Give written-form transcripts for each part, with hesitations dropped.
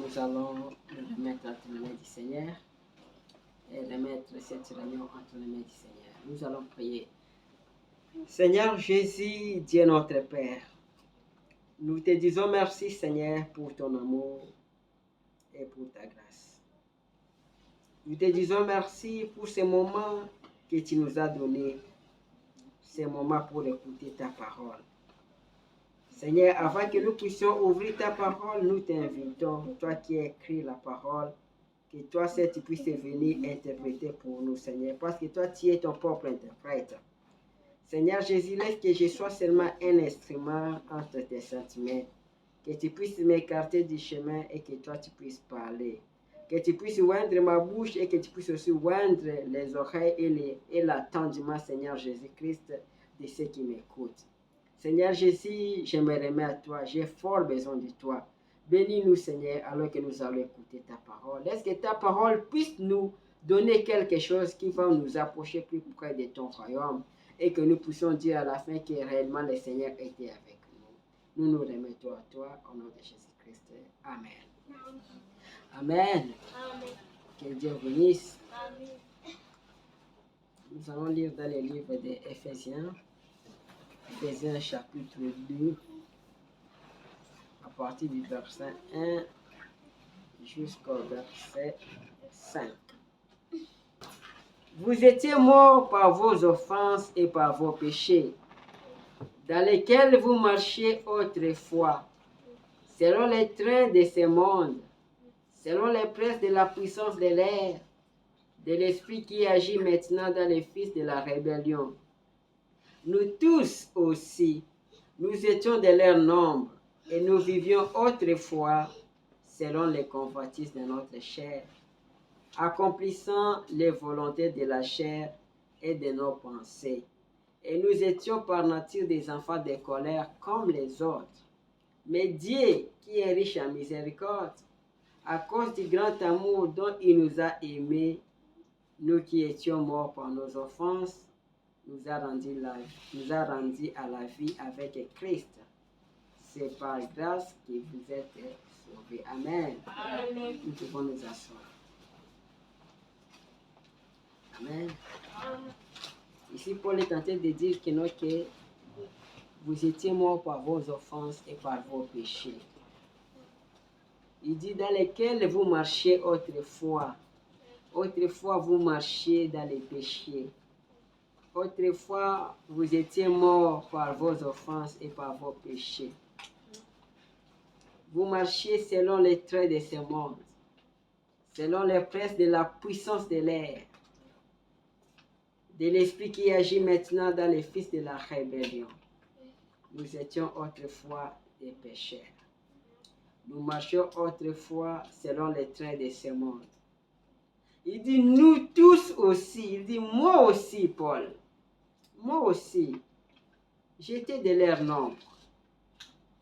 Nous allons nous remettre entre les mains du Seigneur et remettre cette réunion entre les mains du Seigneur. Nous allons prier. Seigneur Jésus, Dieu notre Père, nous te disons merci Seigneur pour ton amour et pour ta grâce. Nous te disons merci pour ces moments que tu nous as donnés, ces moments pour écouter ta parole. Seigneur, avant que nous puissions ouvrir ta parole, nous t'invitons, toi qui as écrit la parole, que toi seul tu puisses venir interpréter pour nous, Seigneur, parce que toi tu es ton propre interprète. Seigneur Jésus, laisse que je sois seulement un instrument entre tes sentiments, que tu puisses m'écarter du chemin et que toi tu puisses parler, que tu puisses oindre ma bouche et que tu puisses aussi oindre les oreilles et l'attendement, Seigneur Jésus-Christ, de ceux qui m'écoutent. Seigneur Jésus, je me remets à toi, j'ai fort besoin de toi. Bénis-nous, Seigneur, alors que nous allons écouter ta parole. Laisse que ta parole puisse nous donner quelque chose qui va nous approcher plus près de ton royaume et que nous puissions dire à la fin que réellement le Seigneur était avec nous. Nous nous remettons à toi au nom de Jésus-Christ. Amen. Amen. Amen. Que Dieu bénisse. Amen. Nous allons lire dans le livre d'Éphésiens. Éphésiens chapitre 2, à partir du verset 1 jusqu'au verset 5. Vous étiez morts par vos offenses et par vos péchés, dans lesquels vous marchiez autrefois, selon les trains de ce monde, selon les princes de la puissance de l'air, de l'esprit qui agit maintenant dans les fils de la rébellion. Nous tous aussi, nous étions de leur nombre, et nous vivions autrefois selon les convoitises de notre chair, accomplissant les volontés de la chair et de nos pensées. Et nous étions par nature des enfants de colère comme les autres. Mais Dieu, qui est riche en miséricorde, à cause du grand amour dont il nous a aimés, nous qui étions morts par nos offenses, nous a rendus à la vie avec Christ. C'est par grâce que vous êtes sauvés. Amen. Amen. Nous pouvons nous asseoir. Amen. Amen. Ici, Paul est en train de dire que vous étiez morts par vos offenses et par vos péchés. Il dit dans lesquels vous marchiez autrefois. Autrefois, vous marchiez dans les péchés. Autrefois, vous étiez morts par vos offenses et par vos péchés. Vous marchiez selon les traits de ce monde, selon les princes de la puissance de l'air, de l'esprit qui agit maintenant dans les fils de la rébellion. Nous étions autrefois des pécheurs. Nous marchions autrefois selon les traits de ce monde. Il dit nous tous aussi, il dit moi aussi, Paul. Moi aussi, j'étais de leur nombre.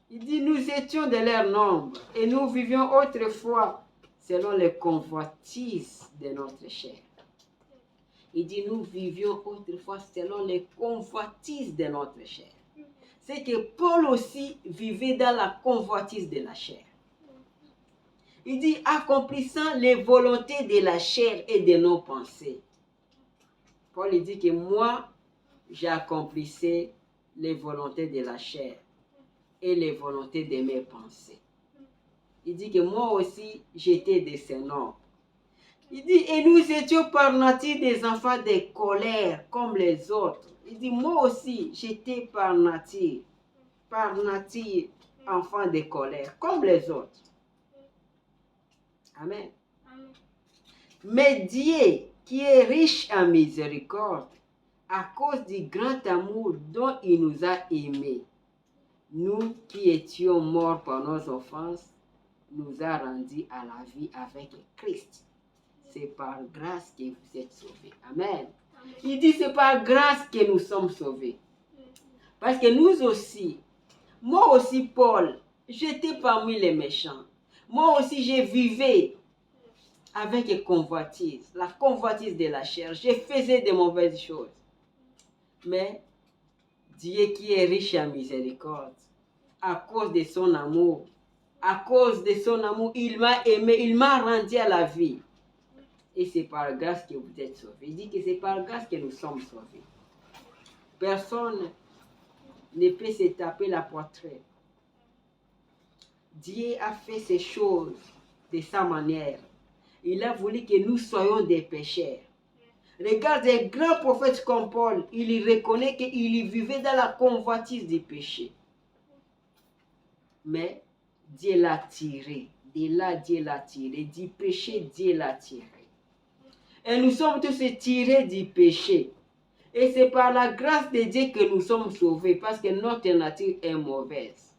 Il dit, nous étions de leur nombre et nous vivions autrefois selon les convoitises de notre chair. Il dit, nous vivions autrefois selon les convoitises de notre chair. C'est que Paul aussi vivait dans la convoitise de la chair. Il dit, accomplissant les volontés de la chair et de nos pensées. Paul il dit que moi, j'accomplissais les volontés de la chair et les volontés de mes pensées. Il dit que moi aussi, j'étais de ces noms. Il dit, et nous étions par nature des enfants de colère comme les autres. Il dit, moi aussi, j'étais par nature enfant de colère comme les autres. Amen. Amen. Mais Dieu, qui est riche en miséricorde, à cause du grand amour dont il nous a aimés, nous qui étions morts par nos offenses, nous a rendus à la vie avec Christ. C'est par grâce que vous êtes sauvés. Amen. Il dit c'est par grâce que nous sommes sauvés. Parce que nous aussi, moi aussi Paul, j'étais parmi les méchants. Moi aussi je vivais avec convoitise, la convoitise de la chair. Je faisais de mauvaises choses. Mais Dieu qui est riche en miséricorde, à cause de son amour, À cause de son amour, il m'a aimé, il m'a rendu à la vie. Et c'est par grâce que vous êtes sauvés. Il dit que c'est par grâce que nous sommes sauvés. Personne ne peut se taper la poitrine. Dieu a fait ces choses de sa manière. Il a voulu que nous soyons des pécheurs. Regarde les grands prophètes comme Paul, il reconnaît qu'il vivait dans la convoitise du péché. Mais Dieu l'a tiré. De là, Dieu l'a tiré. Du péché, Dieu l'a tiré. Et nous sommes tous tirés du péché. Et c'est par la grâce de Dieu que nous sommes sauvés, parce que notre nature est mauvaise.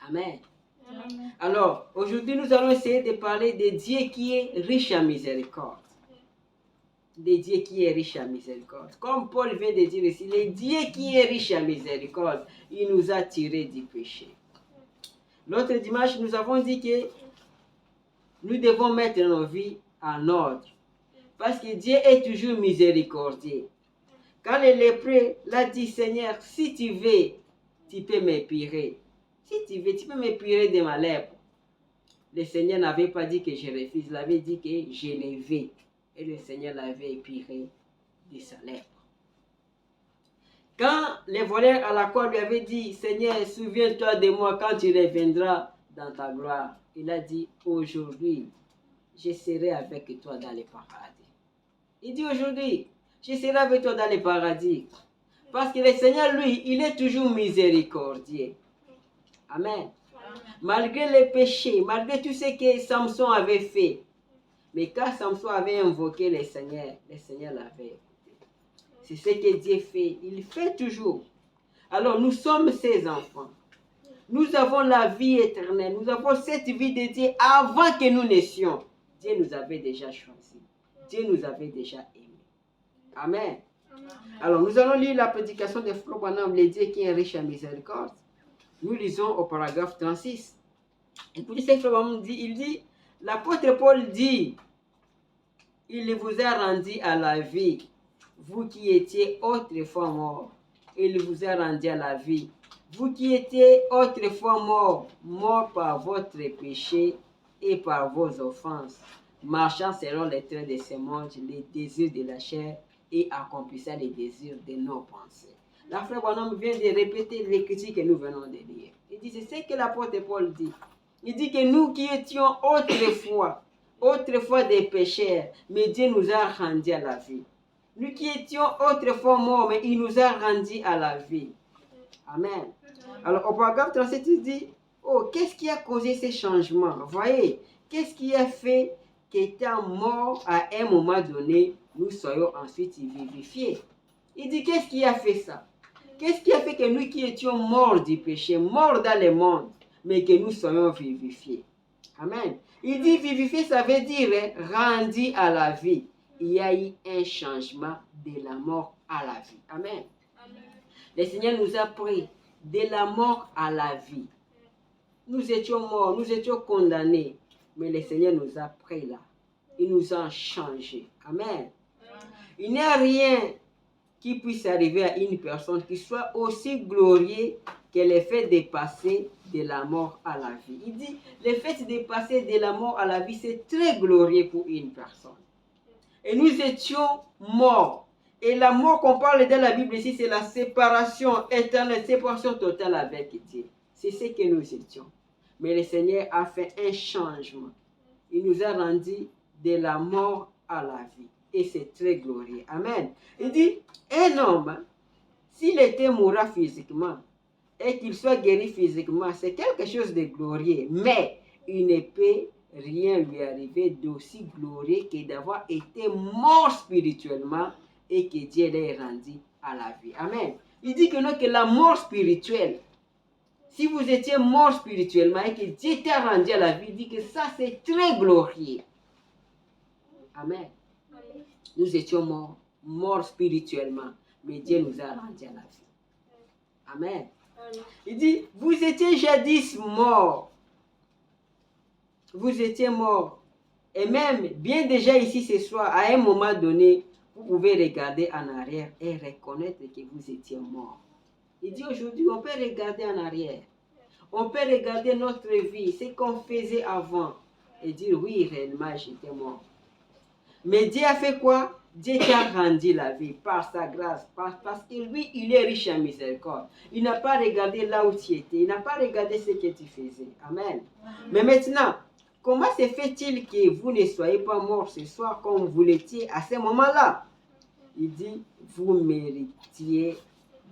Amen. Amen. Alors, aujourd'hui, nous allons essayer de parler de Dieu qui est riche en miséricorde. De Dieu qui est riche en miséricorde. Comme Paul vient de dire ici, le Dieu qui est riche en miséricorde, il nous a tirés du péché. L'autre dimanche, nous avons dit que nous devons mettre nos vies en ordre. Parce que Dieu est toujours miséricordieux. Quand le lépreux l'a dit, Seigneur, si tu veux, tu peux m'épirer. Si tu veux, tu peux m'épirer de ma lèpre. Le Seigneur n'avait pas dit que je refuse, il avait dit que je le veux. Et le Seigneur l'avait épiré de sa lèpre. Quand le voleur à la croix lui avait dit, Seigneur, souviens-toi de moi quand tu reviendras dans ta gloire. Il a dit, aujourd'hui, je serai avec toi dans le paradis. Il dit aujourd'hui, je serai avec toi dans le paradis. Parce que le Seigneur, lui, il est toujours miséricordieux. Amen. Malgré les péchés, malgré tout ce que Samson avait fait. Mais quand Samson avait invoqué le Seigneur l'avait écouté. C'est ce que Dieu fait. Il fait toujours. Alors nous sommes ses enfants. Nous avons la vie éternelle. Nous avons cette vie de Dieu avant que nous naissions. Dieu nous avait déjà choisis. Dieu nous avait déjà aimés. Amen. Amen. Alors, nous allons lire la prédication de Frère Branham, le Dieu qui est riche en miséricorde. Nous lisons au paragraphe 36. Et puis, Frère Branham dit, il dit, l'apôtre Paul dit, il vous a rendu à la vie, vous qui étiez autrefois morts. Il vous a rendu à la vie. Vous qui étiez autrefois morts par votre péché et par vos offenses, marchant selon les traits de ce monde, les désirs de la chair et accomplissant les désirs de nos pensées. La frère Branham vient de répéter l'écriture que nous venons de lire. Il dit, c'est ce que l'apôtre Paul dit. Il dit que nous qui étions autrefois des pécheurs, mais Dieu nous a rendus à la vie. Nous qui étions autrefois morts, mais il nous a rendus à la vie. Amen. Alors, au paragraphe 37, il dit, oh, qu'est-ce qui a causé ces changements? Voyez, qu'est-ce qui a fait qu'étant morts à un moment donné, nous soyons ensuite vivifiés? Il dit, qu'est-ce qui a fait ça? Qu'est-ce qui a fait que nous qui étions morts du péché, morts dans le monde, mais que nous soyons vivifiés? Amen. Il dit, vivifié, ça veut dire rendu à la vie. Il y a eu un changement de la mort à la vie. Amen. Amen. Le Seigneur nous a pris de la mort à la vie. Nous étions morts, nous étions condamnés, mais le Seigneur nous a pris là. Il nous a changés. Amen. Il n'y a rien qui puisse arriver à une personne qui soit aussi glorieux que le fait de passer de la mort à la vie. Il dit, le fait de passer de la mort à la vie, c'est très glorieux pour une personne. Et nous étions morts. Et la mort qu'on parle dans la Bible ici, c'est la séparation éternelle, séparation totale avec Dieu. C'est ce que nous étions. Mais le Seigneur a fait un changement. Il nous a rendu de la mort à la vie. Et c'est très glorieux. Amen. Il dit, un homme, s'il était mourant physiquement, et qu'il soit guéri physiquement, c'est quelque chose de glorieux. Mais il ne peut rien lui arriver d'aussi glorieux que d'avoir été mort spirituellement et que Dieu l'ait rendu à la vie. Amen. Il dit que non, que la mort spirituelle, si vous étiez mort spirituellement et que Dieu t'a rendu à la vie, il dit que ça c'est très glorieux. Amen. Nous étions morts spirituellement, mais Dieu nous a rendu à la vie. Amen. Il dit, vous étiez jadis morts. Vous étiez morts. Et même, bien déjà ici ce soir, à un moment donné, vous pouvez regarder en arrière et reconnaître que vous étiez morts. Il dit aujourd'hui, on peut regarder en arrière. On peut regarder notre vie, ce qu'on faisait avant, et dire oui, réellement, j'étais mort. Mais Dieu a fait quoi? Dieu t'a rendu la vie par sa grâce, parce que lui, il est riche en miséricorde. Il n'a pas regardé là où tu étais, il n'a pas regardé ce que tu faisais. Amen. Mais maintenant, comment se fait-il que vous ne soyez pas mort ce soir comme vous l'étiez à ce moment-là? Il dit, vous méritiez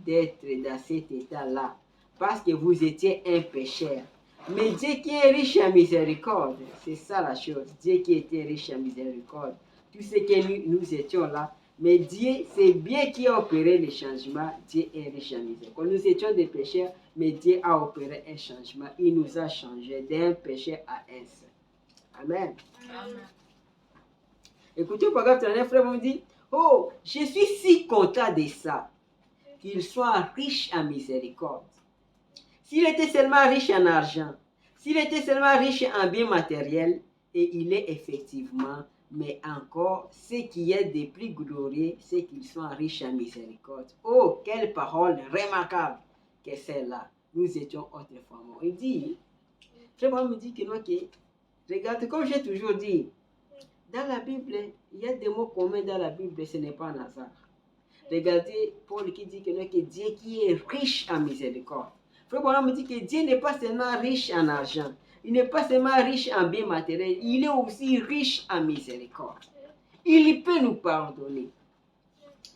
d'être dans cet état-là, parce que vous étiez un pécheur. Mais Dieu qui est riche en miséricorde, c'est ça la chose. Dieu qui était riche en miséricorde. Tout ce que nous étions là, mais Dieu, c'est bien qui a opéré le changement. Dieu est riche en miséricorde. Nous étions des pécheurs, mais Dieu a opéré un changement. Il nous a changé d'un pécheur à un seul. Amen. Amen. Écoutez, par exemple, un frère me dit, oh, je suis si content de ça, qu'il soit riche en miséricorde. S'il était seulement riche en argent, s'il était seulement riche en biens matériels, et il est effectivement, mais encore, ce qui est de plus glorieux, c'est qu'il soit riche en miséricorde. Oh, quelle parole remarquable que celle-là. Nous étions autrefois morts. Il dit, frère me dit que non, regarde, comme j'ai toujours dit, dans la Bible, il y a des mots communs dans la Bible, ce n'est pas un hasard. Regardez Paul qui dit que, non, que Dieu qui est riche en miséricorde. Frère Branham me dit que Dieu n'est pas seulement riche en argent, il n'est pas seulement riche en biens matériels, il est aussi riche en miséricorde. Il peut nous pardonner.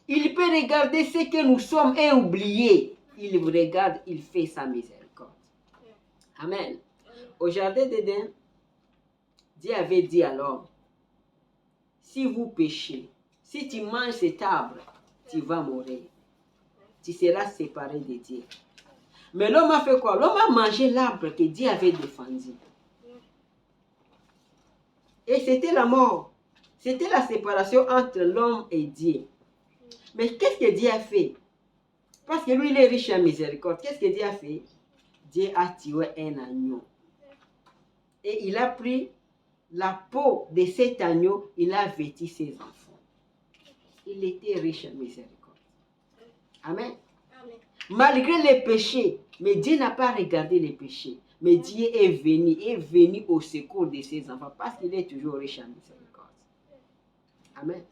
Il peut regarder ce que nous sommes et oublier. Il regarde, il fait sa miséricorde. Amen. Au jardin d'Éden, Dieu avait dit à l'homme, si vous péchez, si tu manges cet arbre, tu vas mourir. Tu seras séparé de Dieu. Mais l'homme a fait quoi? L'homme a mangé l'arbre que Dieu avait défendu. Et c'était la mort. C'était la séparation entre l'homme et Dieu. Mais qu'est-ce que Dieu a fait? Parce que lui, il est riche en miséricorde. Qu'est-ce que Dieu a fait? Dieu a tué un agneau. Et il a pris la peau de cet agneau, il a vêtu ses enfants. Il était riche en miséricorde. Amen. Malgré les péchés, mais Dieu n'a pas regardé les péchés. Mais Dieu est venu au secours de ses enfants parce qu'il est toujours riche en miséricorde. Amen.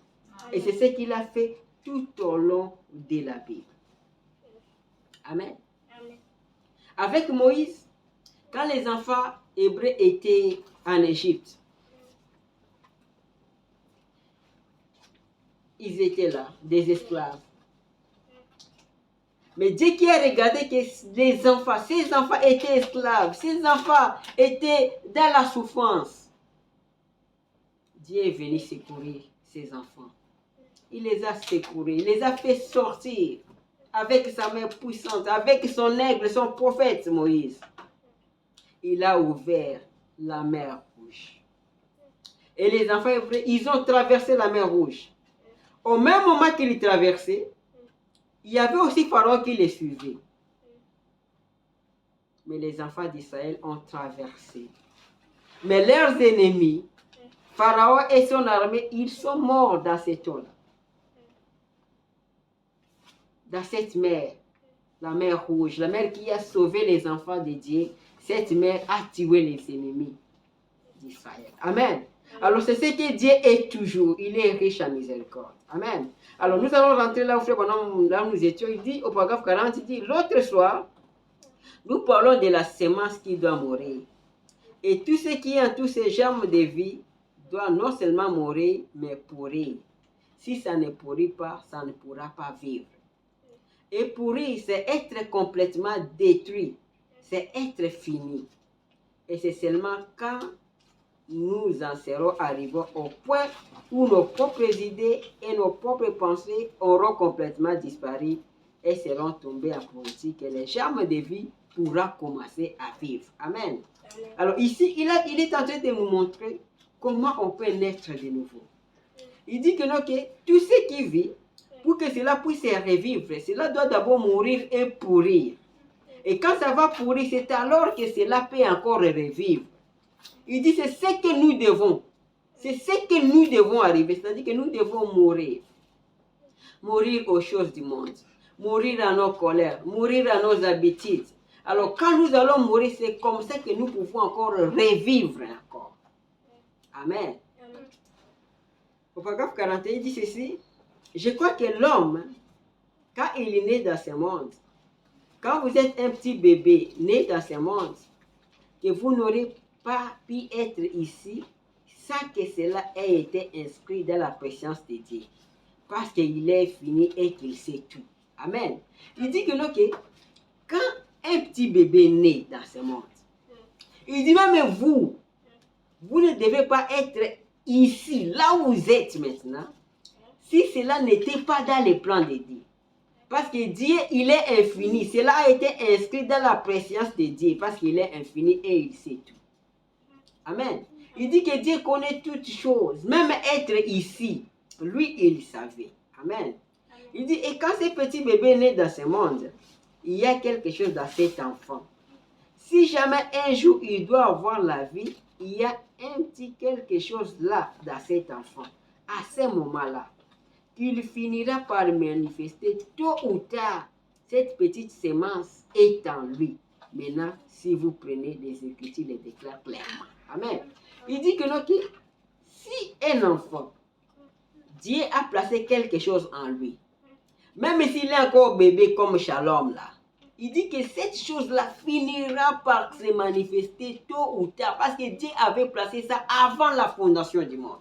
Et c'est ce qu'il a fait tout au long de la Bible. Amen. Avec Moïse, quand les enfants hébreux étaient en Égypte, ils étaient là, des esclaves. Mais Dieu qui a regardé que ces enfants étaient esclaves, ces enfants étaient dans la souffrance. Dieu est venu secourir ces enfants. Il les a secourus, il les a fait sortir avec sa main puissante, avec son aigle, son prophète Moïse. Il a ouvert la mer Rouge. Et les enfants hébreux, ils ont traversé la mer Rouge. Au même moment qu'ils traversaient, il y avait aussi Pharaon qui les suivait. Mais les enfants d'Israël ont traversé. Mais leurs ennemis, Pharaon et son armée, ils sont morts dans cette eau-là. Dans cette mer, la mer Rouge, la mer qui a sauvé les enfants de Dieu, cette mer a tué les ennemis d'Israël. Amen. Alors c'est ce que Dieu est toujours. Il est riche en miséricorde. Amen. Alors nous allons rentrer là où nous étions. Il dit au paragraphe 40, il dit, l'autre soir, nous parlons de la semence qui doit mourir. Et tout ce qui est en tous ces germes de vie doit non seulement mourir, mais pourrir. Si ça ne pourrit pas, ça ne pourra pas vivre. Et pourrir, c'est être complètement détruit. C'est être fini. Et c'est seulement quand nous en serons arrivés au point où nos propres idées et nos propres pensées auront complètement disparu et seront tombées en politique que les germes de vie pourront commencer à vivre. Amen. Alors ici, il est en train de nous montrer comment on peut naître de nouveau. Il dit que, non, que tout ce qui vit, pour que cela puisse revivre, cela doit d'abord mourir et pourrir. Et quand ça va pourrir, c'est alors que cela peut encore revivre. Il dit c'est ce que nous devons. C'est ce que nous devons arriver. C'est-à-dire que nous devons mourir. Mourir aux choses du monde. Mourir à nos colères. Mourir à nos habitudes. Alors, quand nous allons mourir, c'est comme ça que nous pouvons encore revivre encore. Amen. Au paragraphe 41, il dit ceci. Je crois que l'homme, quand il est né dans ce monde, quand vous êtes un petit bébé né dans ce monde, que vous n'aurez pas pu être ici sans que cela ait été inscrit dans la présence de Dieu. Parce qu'il est fini et qu'il sait tout. Amen. Il dit que, quand un petit bébé naît dans ce monde, il dit même vous ne devez pas être ici, là où vous êtes maintenant, si cela n'était pas dans les plans de Dieu. Parce que Dieu, il est infini. Cela a été inscrit dans la présence de Dieu parce qu'il est infini et il sait tout. Amen. Il dit que Dieu connaît toutes choses. Même être ici, lui, il savait. Amen. Il dit, et quand ce petit bébé naît dans ce monde, il y a quelque chose dans cet enfant. Si jamais un jour il doit avoir la vie, il y a un petit quelque chose là dans cet enfant. À ce moment-là, qu'il finira par manifester tôt ou tard. Cette petite sémence est en lui. Maintenant, si vous prenez les Écritures, les déclare clairement. Amen. Il dit que si un enfant, Dieu a placé quelque chose en lui, même s'il est encore bébé comme Shalom là, il dit que cette chose-là finira par se manifester tôt ou tard parce que Dieu avait placé ça avant la fondation du monde.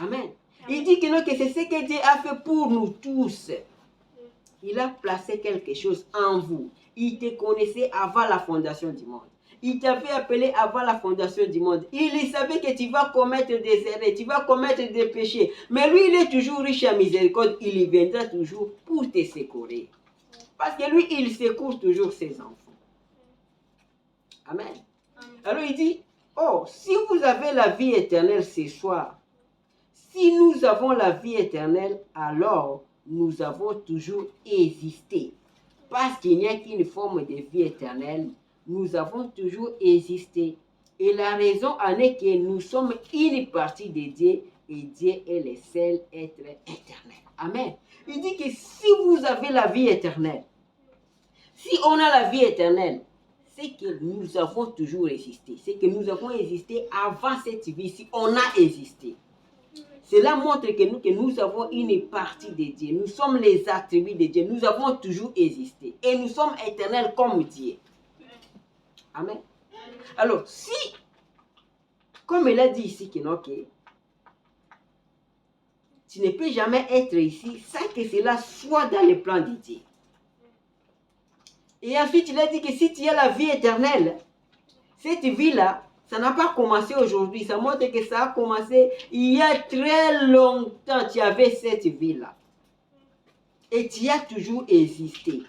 Amen. Il dit que c'est ce que Dieu a fait pour nous tous. Il a placé quelque chose en vous. Il te connaissait avant la fondation du monde. Il t'avait appelé avant la fondation du monde. Il savait que tu vas commettre des erreurs, tu vas commettre des péchés. Mais lui, il est toujours riche en miséricorde. Il y viendra toujours pour te secourir. Parce que lui, il secoue toujours ses enfants. Amen. Alors il dit, oh, si vous avez la vie éternelle ce soir, si nous avons la vie éternelle, alors nous avons toujours existé. Parce qu'il n'y a qu'une forme de vie éternelle, nous avons toujours existé. Et la raison en est que nous sommes une partie de Dieu et Dieu est le seul être éternel. Amen. Il dit que si vous avez la vie éternelle, si on a la vie éternelle, c'est que nous avons toujours existé. C'est que nous avons existé avant cette vie-ci. On a existé. Cela montre que nous avons une partie de Dieu. Nous sommes les attributs de Dieu. Nous avons toujours existé. Et nous sommes éternels comme Dieu. Amen. Alors, si, comme il a dit ici, que tu ne peux jamais être ici sans que cela soit dans le plan de Dieu. Et ensuite, il a dit que si tu as la vie éternelle, cette vie-là, ça n'a pas commencé aujourd'hui. Ça montre que ça a commencé il y a très longtemps. Tu avais cette vie-là. Et tu as toujours existé.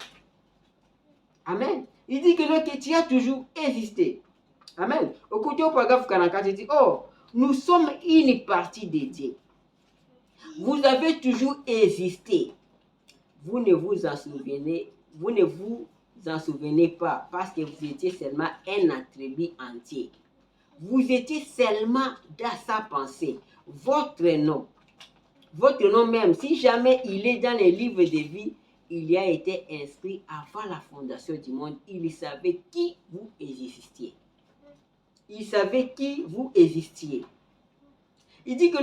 Amen. Il dit que tu as toujours existé. Amen. Au côté au paragraphe 44, il dit, oh, nous sommes une partie de Dieu. Vous avez toujours existé. Vous ne vous en souvenez pas parce que vous étiez seulement un attribut entier. Vous étiez seulement dans sa pensée. Votre nom même, si jamais il est dans les livres de vie, il a été inscrit avant la fondation du monde. Il savait qui vous existiez. Il savait qui vous existiez. Il dit que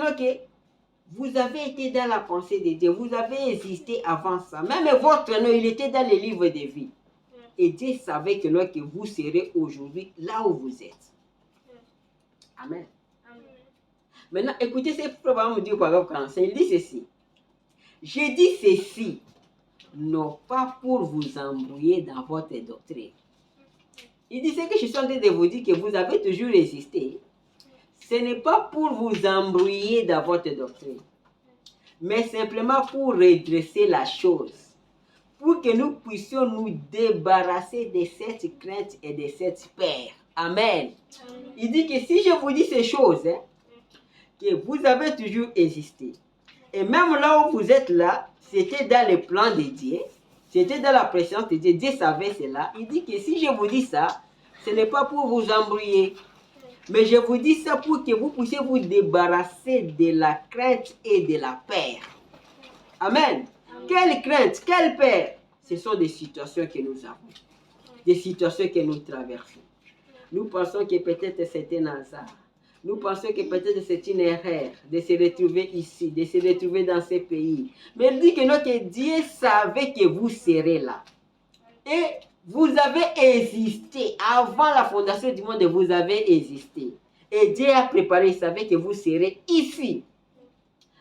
vous avez été dans la pensée de Dieu. Vous avez existé avant ça. Même votre nom, il était dans les livres de vie. Et Dieu savait que vous serez aujourd'hui là où vous êtes. Amen. Amen. Maintenant, écoutez ce que me dit au paragraphe 45. Il dit ceci. Je dis ceci, non pas pour vous embrouiller dans votre doctrine. Il dit ce que je suis en train de vous dire, que vous avez toujours existé. Ce n'est pas pour vous embrouiller dans votre doctrine, mais simplement pour redresser la chose, pour que nous puissions nous débarrasser de cette crainte et de cette peur. Amen. Il dit que si je vous dis ces choses, que vous avez toujours existé, et même là où vous êtes là, c'était dans le plan de Dieu, c'était dans la présence de Dieu, Dieu savait cela. Il dit que si je vous dis ça, ce n'est pas pour vous embrouiller, mais je vous dis ça pour que vous puissiez vous débarrasser de la crainte et de la peur. Amen. Quelle crainte, quelle peur? Ce sont des situations que nous avons. des situations que nous traversons. Nous pensons que peut-être c'est un hasard. Nous pensons que peut-être c'est une erreur de se retrouver ici, de se retrouver dans ce pays. Mais il dit que, non, que Dieu savait que vous serez là. Et vous avez existé. Avant la fondation du monde, vous avez existé. Et Dieu a préparé, il savait que vous serez ici.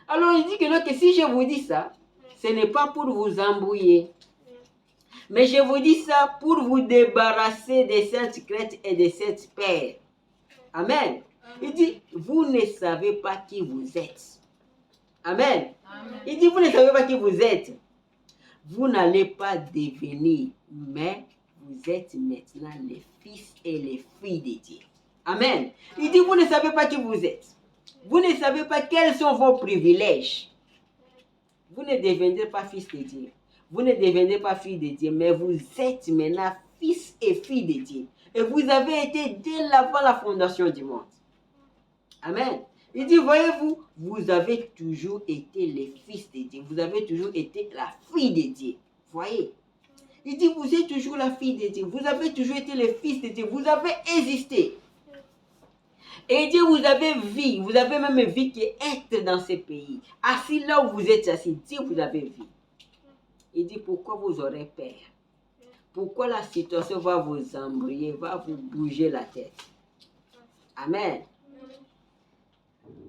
Alors il dit que, non, que si je vous dis ça, ce n'est pas pour vous embrouiller. Mais je vous dis ça pour vous débarrasser de cette crainte et de cette peur. Amen. Il dit, vous ne savez pas qui vous êtes. Amen. Amen. Il dit, vous ne savez pas qui vous êtes. Vous n'allez pas devenir, mais vous êtes maintenant les fils et les filles de Dieu. Amen. Il dit, vous ne savez pas qui vous êtes. Vous ne savez pas quels sont vos privilèges. Vous ne devenez pas fils de Dieu. Vous ne devenez pas fille de Dieu, mais vous êtes maintenant fils et filles de Dieu. Et vous avez été dès avant la fondation du monde. Amen. Il dit, voyez-vous, vous avez toujours été les fils de Dieu. Vous avez toujours été la fille de Dieu. Voyez. Il dit, vous êtes toujours la fille de Dieu. Vous avez toujours été les fils de Dieu. Vous avez existé. Et il dit, vous avez vu. Vous avez même vu qu'être dans ce pays. Assis là où vous êtes assis. Dieu vous avez vu. Il dit, pourquoi vous aurez peur? Pourquoi la situation va vous embrouiller, va vous bouger la tête? Amen.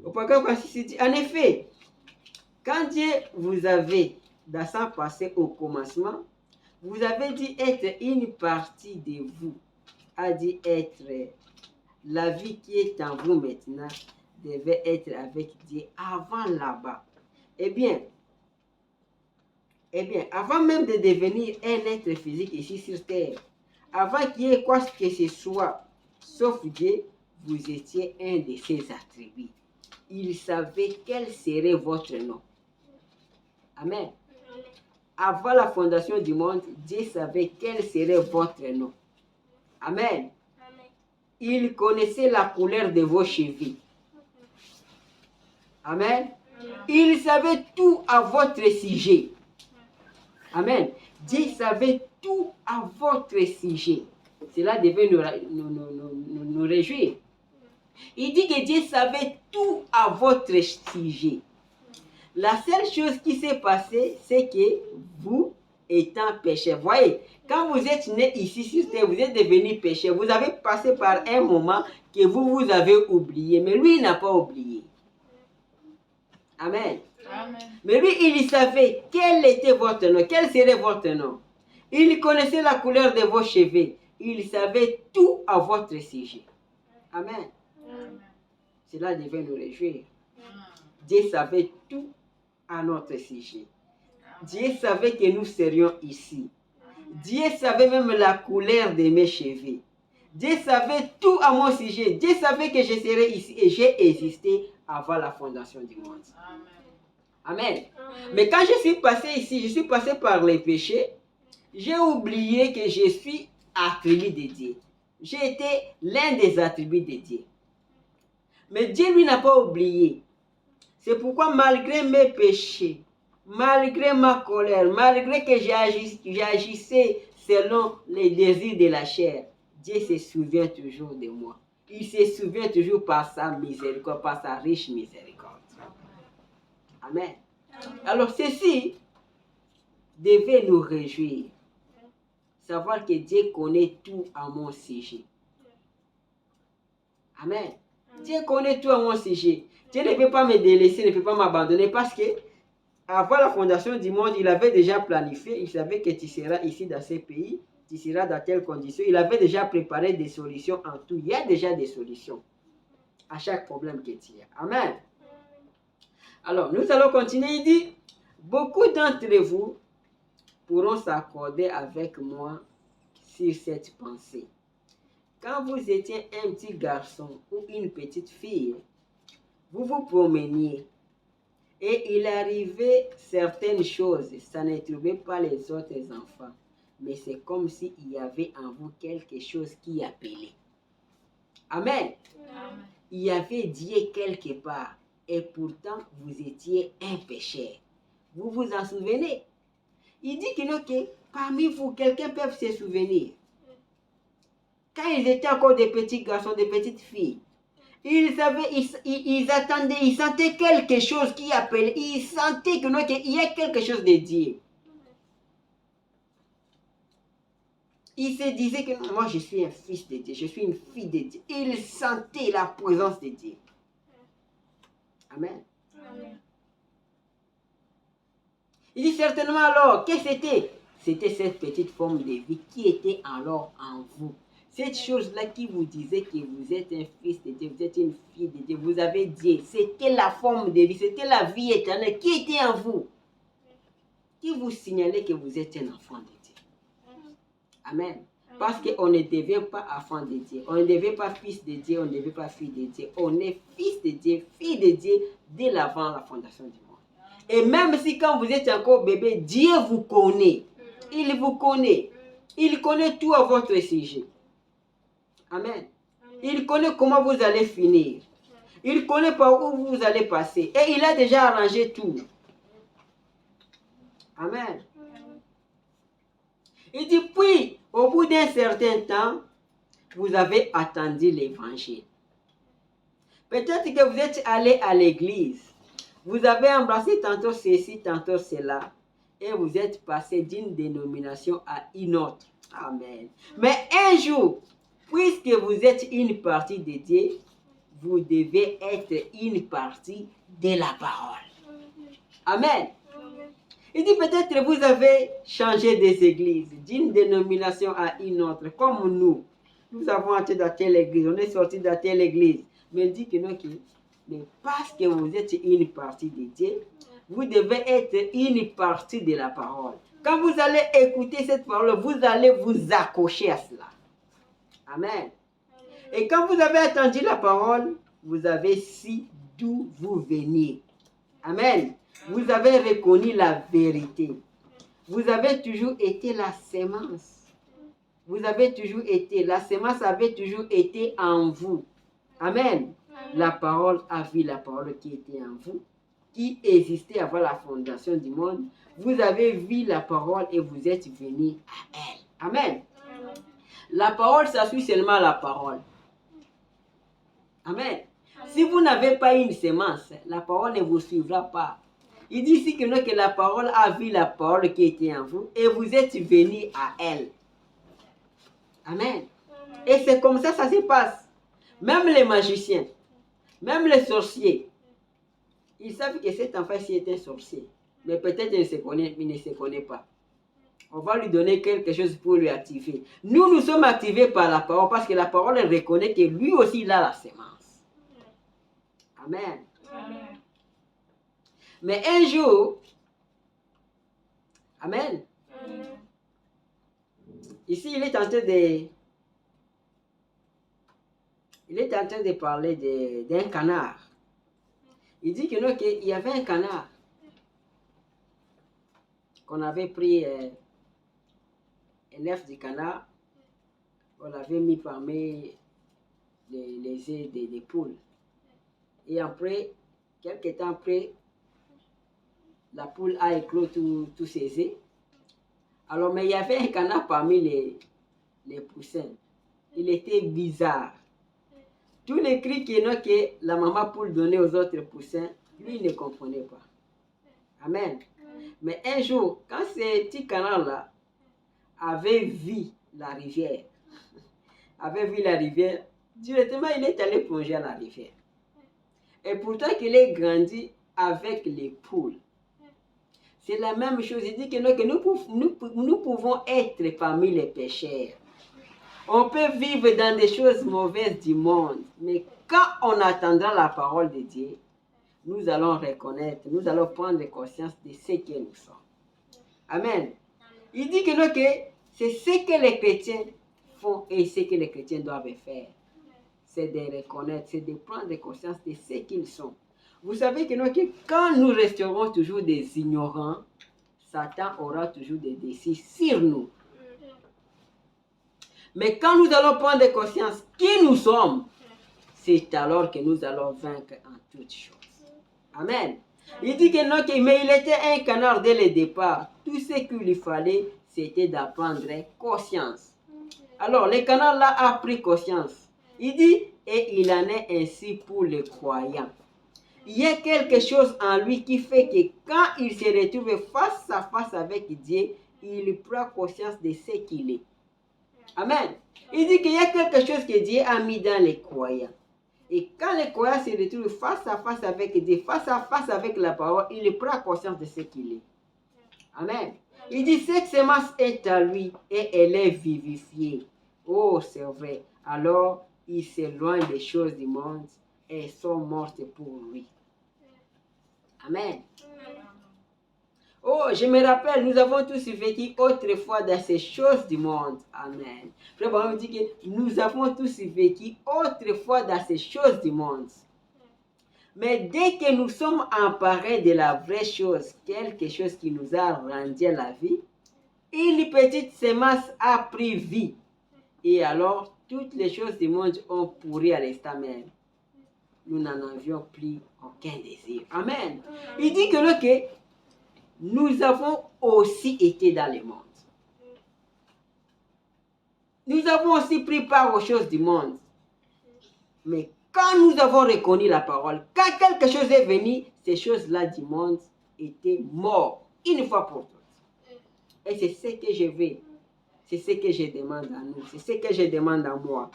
En effet, quand Dieu vous avait, dans son passé au commencement, vous avez dit être une partie de vous, a dit être la vie qui est en vous maintenant, devait être avec Dieu avant là-bas. Eh bien, avant même de devenir un être physique ici sur terre, avant qu'il y ait quoi que ce soit, sauf Dieu, vous étiez un de ses attributs. Il savait quel serait votre nom. Amen. Avant la fondation du monde, Dieu savait quel serait votre nom. Amen. Il connaissait la couleur de vos cheveux. Amen. Il savait tout à votre sujet. Amen. Dieu savait tout à votre sujet. Cela devait nous réjouir. Il dit que Dieu savait tout à votre sujet. La seule chose qui s'est passée, c'est que vous, étant pécheur, voyez, quand vous êtes né ici sur terre, vous êtes devenu pécheur, vous avez passé par un moment que vous avez oublié, mais lui, il n'a pas oublié. Amen. Amen. Mais lui, il savait quel était votre nom, quel serait votre nom. Il connaissait la couleur de vos cheveux. Il savait tout à votre sujet. Amen. Amen. Cela devait nous réjouir. Dieu savait tout à notre sujet. Dieu savait que nous serions ici. Dieu savait même la couleur de mes cheveux. Dieu savait tout à mon sujet. Dieu savait que je serais ici et j'ai existé avant la fondation du monde. Amen. Amen. Mais quand je suis passé ici, je suis passé par les péchés, j'ai oublié que je suis attribut de Dieu. J'ai été l'un des attributs de Dieu. Mais Dieu, lui, n'a pas oublié. C'est pourquoi, malgré mes péchés, malgré ma colère, malgré que j'agissais selon les désirs de la chair, Dieu se souvient toujours de moi. Il se souvient toujours par sa miséricorde, par sa riche miséricorde. Amen. Alors, ceci devait nous réjouir. Savoir que Dieu connaît tout à mon sujet. Amen. Dieu connaît tout à mon sujet. Dieu ne peut pas me délaisser, ne peut pas m'abandonner parce que avant la fondation du monde, il avait déjà planifié, il savait que tu seras ici dans ce pays, tu seras dans telles conditions. Il avait déjà préparé des solutions en tout. Il y a déjà des solutions à chaque problème que tu as. Amen. Alors, nous allons continuer. Il dit, beaucoup d'entre vous pourront s'accorder avec moi sur cette pensée. Quand vous étiez un petit garçon ou une petite fille, vous vous promeniez et il arrivait certaines choses, ça ne trouvait pas les autres enfants, mais c'est comme s'il y avait en vous quelque chose qui appelait. Amen. Amen. Il y avait Dieu quelque part et pourtant vous étiez un pécheur. Vous vous en souvenez? Il dit que parmi vous, quelqu'un peut se souvenir. quand ils étaient encore des petits garçons, des petites filles, ils attendaient, ils sentaient quelque chose qui appelait, ils sentaient qu'il y a quelque chose de Dieu. Ils se disaient que moi je suis un fils de Dieu, je suis une fille de Dieu. Ils sentaient la présence de Dieu. Amen. Amen. Il dit certainement alors, qu'est-ce que c'était? C'était cette petite forme de vie qui était alors en vous. Cette chose-là qui vous disait que vous êtes un fils de Dieu, vous êtes une fille de Dieu, vous avez Dieu. C'était la forme de vie, c'était la vie éternelle qui était en vous. Qui vous signalait que vous êtes un enfant de Dieu. Amen. Parce qu'on ne devient pas enfant de Dieu. On ne devient pas fils de Dieu, on ne devient pas fille de Dieu. On est fils de Dieu, fille de Dieu, dès l'avant la fondation du monde. Et même si quand vous êtes encore bébé, Dieu vous connaît. Il vous connaît. Il connaît tout à votre sujet. Amen. Il connaît comment vous allez finir. Il connaît par où vous allez passer. Et il a déjà arrangé tout. Amen. Il dit, puis, au bout d'un certain temps, vous avez attendu l'évangile. Peut-être que vous êtes allé à l'église. Vous avez embrassé tantôt ceci, tantôt cela. Et vous êtes passé d'une dénomination à une autre. Amen. Mais un jour, puisque vous êtes une partie de Dieu, vous devez être une partie de la parole. Amen. Il dit peut-être que vous avez changé des églises, d'une dénomination à une autre, comme nous. Nous avons été dans telle église, on est sorti de telle église. Mais il dit que non, mais parce que vous êtes une partie de Dieu, vous devez être une partie de la parole. Quand vous allez écouter cette parole, vous allez vous accrocher à cela. Amen. Et quand vous avez entendu la parole, vous avez su d'où vous veniez. Amen. Vous avez reconnu la vérité. Vous avez toujours été la sémence. Vous avez toujours été, la sémence avait toujours été en vous. Amen. La parole a vu la parole qui était en vous, qui existait avant la fondation du monde. Vous avez vu la parole et vous êtes venus à elle. Amen. La parole, ça suit seulement la parole. Amen. Si vous n'avez pas une sémence, la parole ne vous suivra pas. Il dit ici que la parole a vu la parole qui était en vous et vous êtes venus à elle. Amen. Et c'est comme ça se passe. Même les magiciens, même les sorciers, ils savent que cet enfant-ci est un sorcier. Mais peut-être il ne se connaît pas. On va lui donner quelque chose pour lui activer. Nous sommes activés par la parole parce que la parole reconnaît que lui aussi il a la sémence. Amen. Amen. Mais un jour, Amen. Amen. Ici, il est en train de parler d'un canard. Il dit que non, qu'il y avait un canard qu'on avait pris un œuf du canard, on l'avait mis parmi les œufs des poules. Et après, quelques temps après, la poule a éclos tous ses œufs. Alors, mais il y avait un canard parmi les poussins. Il était bizarre. Tous les cris que la maman poule donnait aux autres poussins, lui il ne comprenait pas. Amen. Mais un jour, quand ce petit canard-là avait vu la rivière, directement il est allé plonger à la rivière. Et pourtant qu'il ait grandi avec les poules. C'est la même chose. Il dit que nous pouvons être parmi les pécheurs. On peut vivre dans des choses mauvaises du monde. Mais quand on attendra la parole de Dieu, nous allons reconnaître, nous allons prendre conscience de ce que nous sommes. Amen. Il dit que c'est ce que les chrétiens font et ce que les chrétiens doivent faire. C'est de reconnaître, c'est de prendre conscience de ce qu'ils sont. Vous savez que quand nous resterons toujours des ignorants, Satan aura toujours des défis sur nous. Mais quand nous allons prendre conscience qui nous sommes, c'est alors que nous allons vaincre en toutes choses. Amen. Il dit que mais il était un canard dès le départ. Tout ce qu'il lui fallait, c'était d'apprendre conscience. Alors, le canal là a pris conscience. Il dit, et il en est ainsi pour les croyants. Il y a quelque chose en lui qui fait que quand il se retrouve face à face avec Dieu, il prend conscience de ce qu'il est. Amen. Il dit qu'il y a quelque chose que Dieu a mis dans les croyants. Et quand les croyants se retrouvent face à face avec Dieu, face à face avec la parole, il prend conscience de ce qu'il est. Amen. Il dit, cette semence est à lui et elle est vivifiée. Oh, c'est vrai. Alors, il s'éloigne des choses du monde et sont mortes pour lui. Amen. Oh, je me rappelle, nous avons tous vécu autrefois dans ces choses du monde. Amen. Frère Branham dit que nous avons tous vécu autrefois dans ces choses du monde. Mais dès que nous sommes emparés de la vraie chose, quelque chose qui nous a rendu la vie, une petite semence a pris vie. Et alors, toutes les choses du monde ont pourri à l'instant même. Nous n'en avions plus aucun désir. Amen. Il dit que nous avons aussi été dans le monde. Nous avons aussi pris part aux choses du monde. Mais quand nous avons reconnu la parole, quand quelque chose est venu, ces choses-là du monde étaient mortes, une fois pour toutes. Et c'est ce que je veux. C'est ce que je demande à nous. C'est ce que je demande à moi.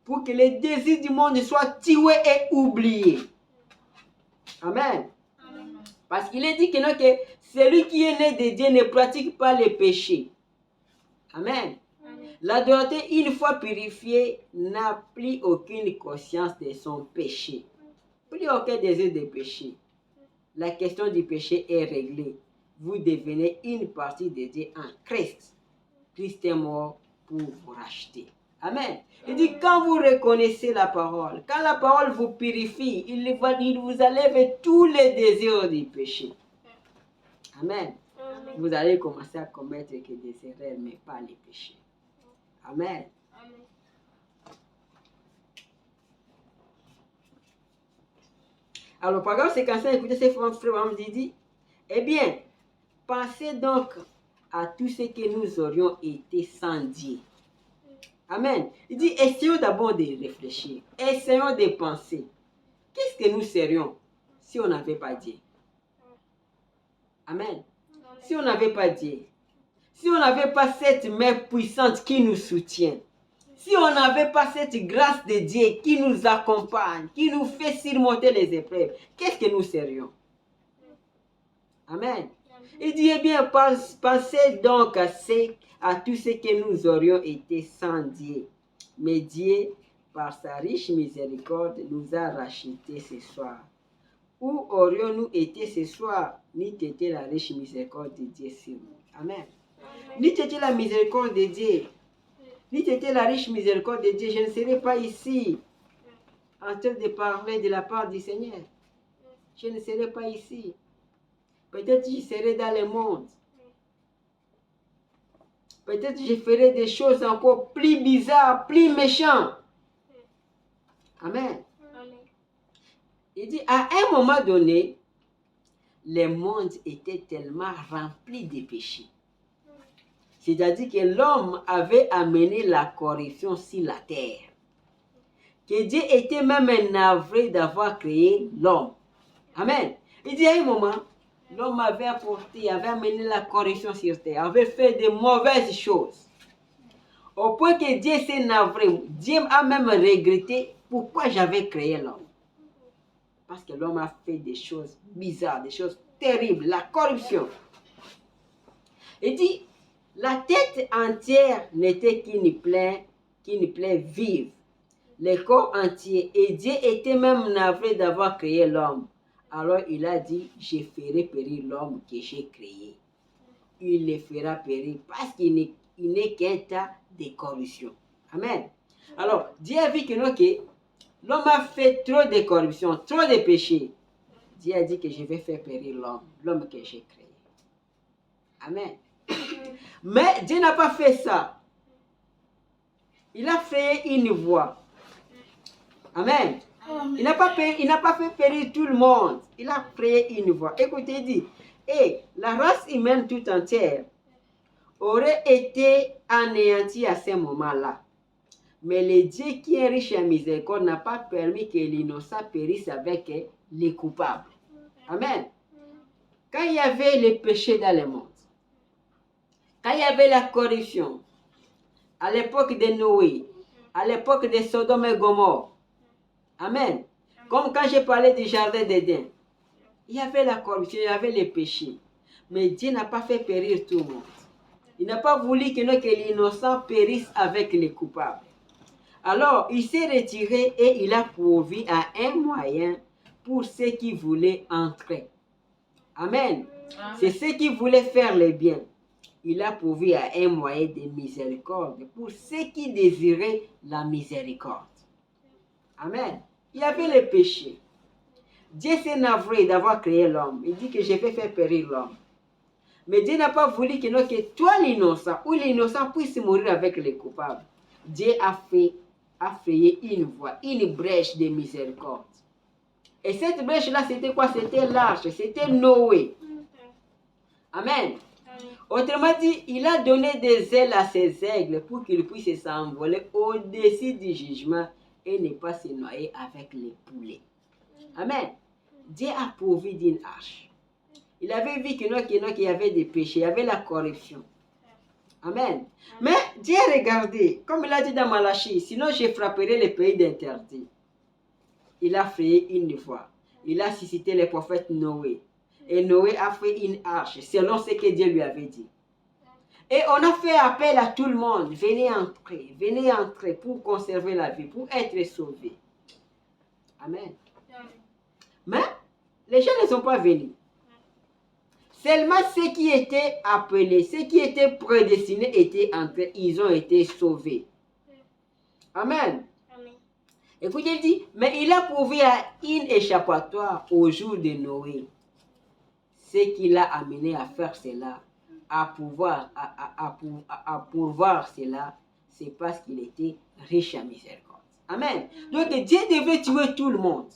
Pour que les désirs du monde soient tués et oubliés. Amen. Parce qu'il est dit que, non, que celui qui est né de Dieu ne pratique pas le péché. Amen. L'adorateur, une fois purifié, n'a plus aucune conscience de son péché. Plus aucun désir de péché. La question du péché est réglée. Vous devenez une partie de Dieu en Christ. Christ est mort pour vous racheter. Amen. Il dit, quand vous reconnaissez la parole, quand la parole vous purifie, il vous enlève tous les désirs du péché. Amen. Vous allez commencer à commettre que des erreurs, mais pas les péchés. Amen. Alors, par exemple, c'est quand ça, écoutez, ces frères dit, eh bien, pensez donc à tout ce que nous aurions été sans Dieu. Amen. Il dit, essayons d'abord de réfléchir. Essayons de penser. Qu'est-ce que nous serions si on n'avait pas Dieu? Amen. Si on n'avait pas Dieu. Si on n'avait pas cette main puissante qui nous soutient. Si on n'avait pas cette grâce de Dieu qui nous accompagne, qui nous fait surmonter les épreuves, qu'est-ce que nous serions? Amen. Il dit, eh bien, pensez donc à tout ce que nous aurions été sans Dieu. Mais Dieu, par sa riche miséricorde, nous a rachetés ce soir. Où aurions-nous été ce soir, n'eût été la riche miséricorde de Dieu sur nous? Amen. N'eût été la miséricorde de Dieu, n'eût été la riche miséricorde de Dieu, je ne serais pas ici en train de parler de la part du Seigneur. Je ne serais pas ici. Peut-être je serais dans le monde. Peut-être je ferais des choses encore plus bizarres, plus méchantes. Amen. Il dit, à un moment donné, le monde était tellement rempli de péchés. C'est-à-dire que l'homme avait amené la corruption sur la terre. Que Dieu était même navré d'avoir créé l'homme. Amen. Il dit, à un moment, l'homme avait amené la corruption sur terre, avait fait de mauvaises choses. Au point que Dieu s'est navré. Dieu a même regretté pourquoi j'avais créé l'homme. Parce que l'homme a fait des choses bizarres, des choses terribles, la corruption. Il dit, la tête entière n'était qu'une plaie vive. Le corps entier. Et Dieu était même navré d'avoir créé l'homme. Alors il a dit, je ferai périr l'homme que j'ai créé. Il le fera périr parce qu'il n'est qu'un tas de corruption. Amen. Alors, Dieu a vu que l'homme a fait trop de corruption, trop de péché. Dieu a dit que je vais faire périr l'homme que j'ai créé. Amen. Mais Dieu n'a pas fait ça. Il a créé une voie. Amen. Il n'a pas fait périr tout le monde. Il a créé une voie. Écoutez, il dit, et la race humaine tout entière aurait été anéanti à ce moment-là. Mais le Dieu qui est riche en miséricorde n'a pas permis que l'innocent périsse avec les coupables. Amen. Quand il y avait le péché dans le monde, quand il y avait la corruption, à l'époque de Noé, à l'époque de Sodome et Gomorrhe, amen. Comme quand j'ai parlé du jardin d'Éden, il y avait la corruption, il y avait les péchés. Mais Dieu n'a pas fait périr tout le monde. Il n'a pas voulu que l'innocent périsse avec les coupables. Alors, il s'est retiré et il a pourvu à un moyen pour ceux qui voulaient entrer. Amen. C'est ceux qui voulaient faire le bien. Il a pourvu à un moyen de miséricorde pour ceux qui désiraient la miséricorde. Amen. Il y avait le péché. Dieu s'est navré d'avoir créé l'homme. Il dit que je vais faire périr l'homme. Mais Dieu n'a pas voulu que toi l'innocent ou l'innocent puisse mourir avec les coupables. Dieu a frayé une voie, une brèche de miséricorde. Et cette brèche-là, c'était quoi? C'était l'arche, c'était Noé. Amen. Autrement dit, il a donné des ailes à ses aigles pour qu'ils puissent s'envoler au-dessus du jugement et ne pas se noyer avec les poulets. Amen. Dieu a pourvu d'une arche. Il avait vu qu'il y avait des péchés, il y avait la corruption. Amen. Mais Dieu a regardé, comme il a dit dans Malachie, sinon je frapperai les pays d'interdit. Il a fait une fois. Il a suscité le prophète Noé. Et Noé a fait une arche, selon ce que Dieu lui avait dit. Et on a fait appel à tout le monde. Venez entrer pour conserver la vie, pour être sauvés. Amen. Mais les gens ne sont pas venus. Seulement ceux qui étaient appelés, ceux qui étaient prédestinés étaient entrés, ils ont été sauvés. Amen. Écoutez, il dit, mais il a pourvu à une échappatoire au jour de Noé. Ce qui l'a amené à faire cela, à pourvoir cela, c'est parce qu'il était riche en miséricorde. Amen. Donc Dieu devait tuer tout le monde.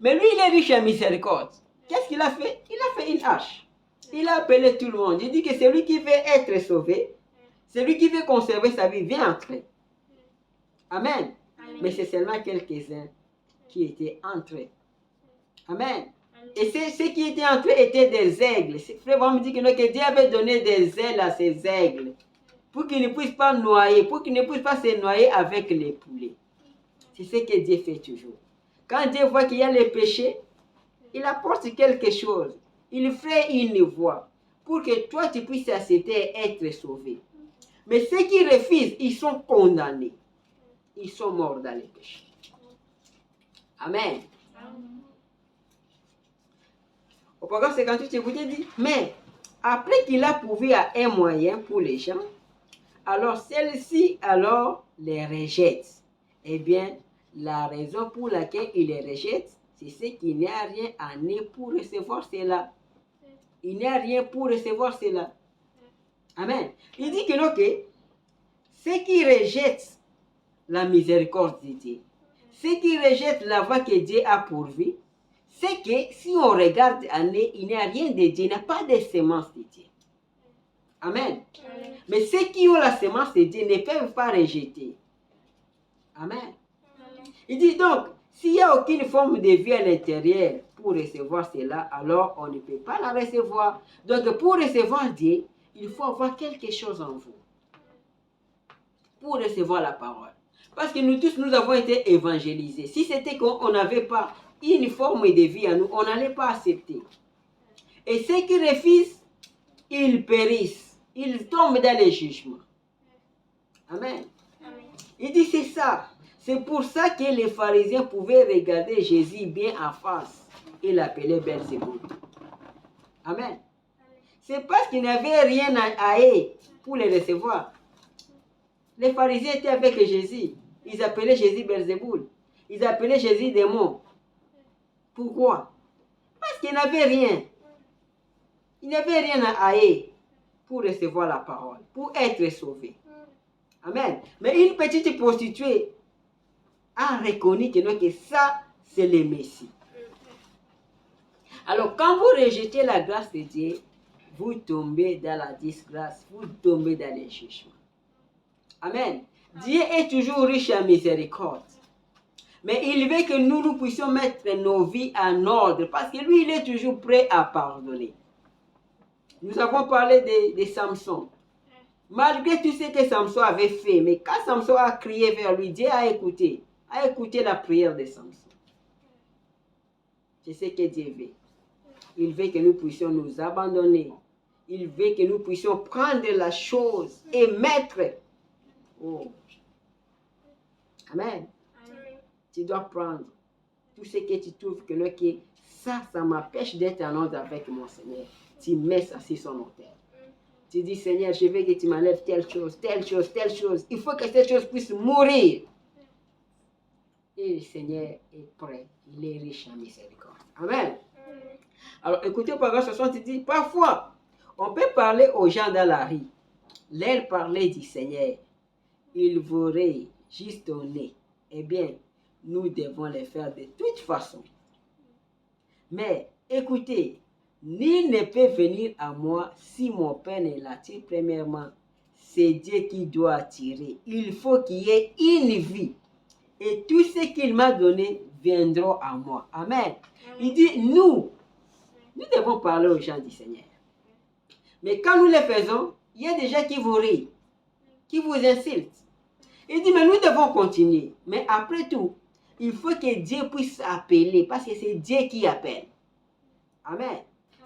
Mais lui, il est riche en miséricorde. Qu'est-ce qu'il a fait? Il a fait une hache. Il a appelé tout le monde. Il dit que celui qui veut être sauvé, celui qui veut conserver sa vie, vient entrer. Amen. Mais c'est seulement quelques-uns qui étaient entrés. Amen. Et ceux qui étaient entrés étaient des aigles. Frère va me dire que Dieu avait donné des ailes à ces aigles pour qu'ils ne puissent pas noyer, pour qu'ils ne puissent pas se noyer avec les poulets. C'est ce que Dieu fait toujours. Quand Dieu voit qu'il y a les péchés, il apporte quelque chose. Il fait une voie pour que toi tu puisses accepter et être sauvé. Mais ceux qui refusent, ils sont condamnés. Ils sont morts dans les péchés. Amen. Au paragraphe 58, je vous ai dit, mais après qu'il a pourvu à un moyen pour les gens, alors celle-ci les rejette. Eh bien, la raison pour laquelle il les rejette, c'est qu'il n'y a rien à eux pour recevoir cela. Il n'y a rien pour recevoir cela. Amen. Il dit que non, que ceux qui rejettent la miséricorde de Dieu, ceux qui rejettent la voie que Dieu a pourvue, c'est que si on regarde en eux, il n'y a rien de Dieu, il n'y a pas de semence de Dieu. Amen. Mais ceux qui ont la semence de Dieu ne peuvent pas rejeter. Amen. Il dit donc, s'il n'y a aucune forme de vie à l'intérieur pour recevoir cela, alors on ne peut pas la recevoir. Donc pour recevoir Dieu, il faut avoir quelque chose en vous. Pour recevoir la parole. Parce que nous tous, nous avons été évangélisés. Si c'était qu'on n'avait pas une forme de vie à nous, on n'allait pas accepter. Et ceux qui refusent, ils périssent. Ils tombent dans les jugements. Amen. Il dit c'est ça. C'est pour ça que les pharisiens pouvaient regarder Jésus bien en face et l'appeler Belzéboul. Amen. C'est parce qu'il n'y avait rien à eux pour les recevoir. Les pharisiens étaient avec Jésus. Ils appelaient Jésus Belzéboul. Ils appelaient Jésus démon. Pourquoi? Parce qu'il n'avait rien. Il n'y avait rien à eux pour recevoir la parole, pour être sauvé. Amen. Mais une petite prostituée a reconnu que ça, c'est le Messie. Alors, quand vous rejetez la grâce de Dieu, vous tombez dans la disgrâce, vous tombez dans les jugements. Amen. Dieu est toujours riche en miséricorde. Mais il veut que nous puissions mettre nos vies en ordre parce que lui, il est toujours prêt à pardonner. Nous avons parlé de Samson. Malgré tout ce que Samson avait fait, mais quand Samson a crié vers lui, Dieu a écouté la prière de Samson. C'est ce que Dieu veut. Il veut que nous puissions nous abandonner. Il veut que nous puissions prendre la chose et mettre. Oh. Amen. Tu dois prendre tout ce que tu trouves que ça m'empêche d'être en ordre avec mon Seigneur. Tu mets ça sur son autel. Tu dis, Seigneur, je veux que tu m'enlèves telle chose, telle chose, telle chose. Il faut que cette chose puisse mourir. Et le Seigneur est prêt. Il est riche en miséricorde. Amen. Alors, écoutez, paragraphe 60, il dit, parfois, on peut parler aux gens dans la rue. Leur parler du Seigneur. Ils voudraient juste au nez. Eh bien, nous devons les faire de toute façon. Mais, écoutez, nul ne peut venir à moi si mon Père ne l'attire. Premièrement, c'est Dieu qui doit attirer. Il faut qu'il y ait une vie. Et tout ce qu'il m'a donné viendra à moi. Amen. Il dit, nous devons parler aux gens du Seigneur. Mais quand nous le faisons, il y a des gens qui vous rient, qui vous insultent. Il dit, mais nous devons continuer. Mais après tout, il faut que Dieu puisse appeler, parce que c'est Dieu qui appelle. Amen.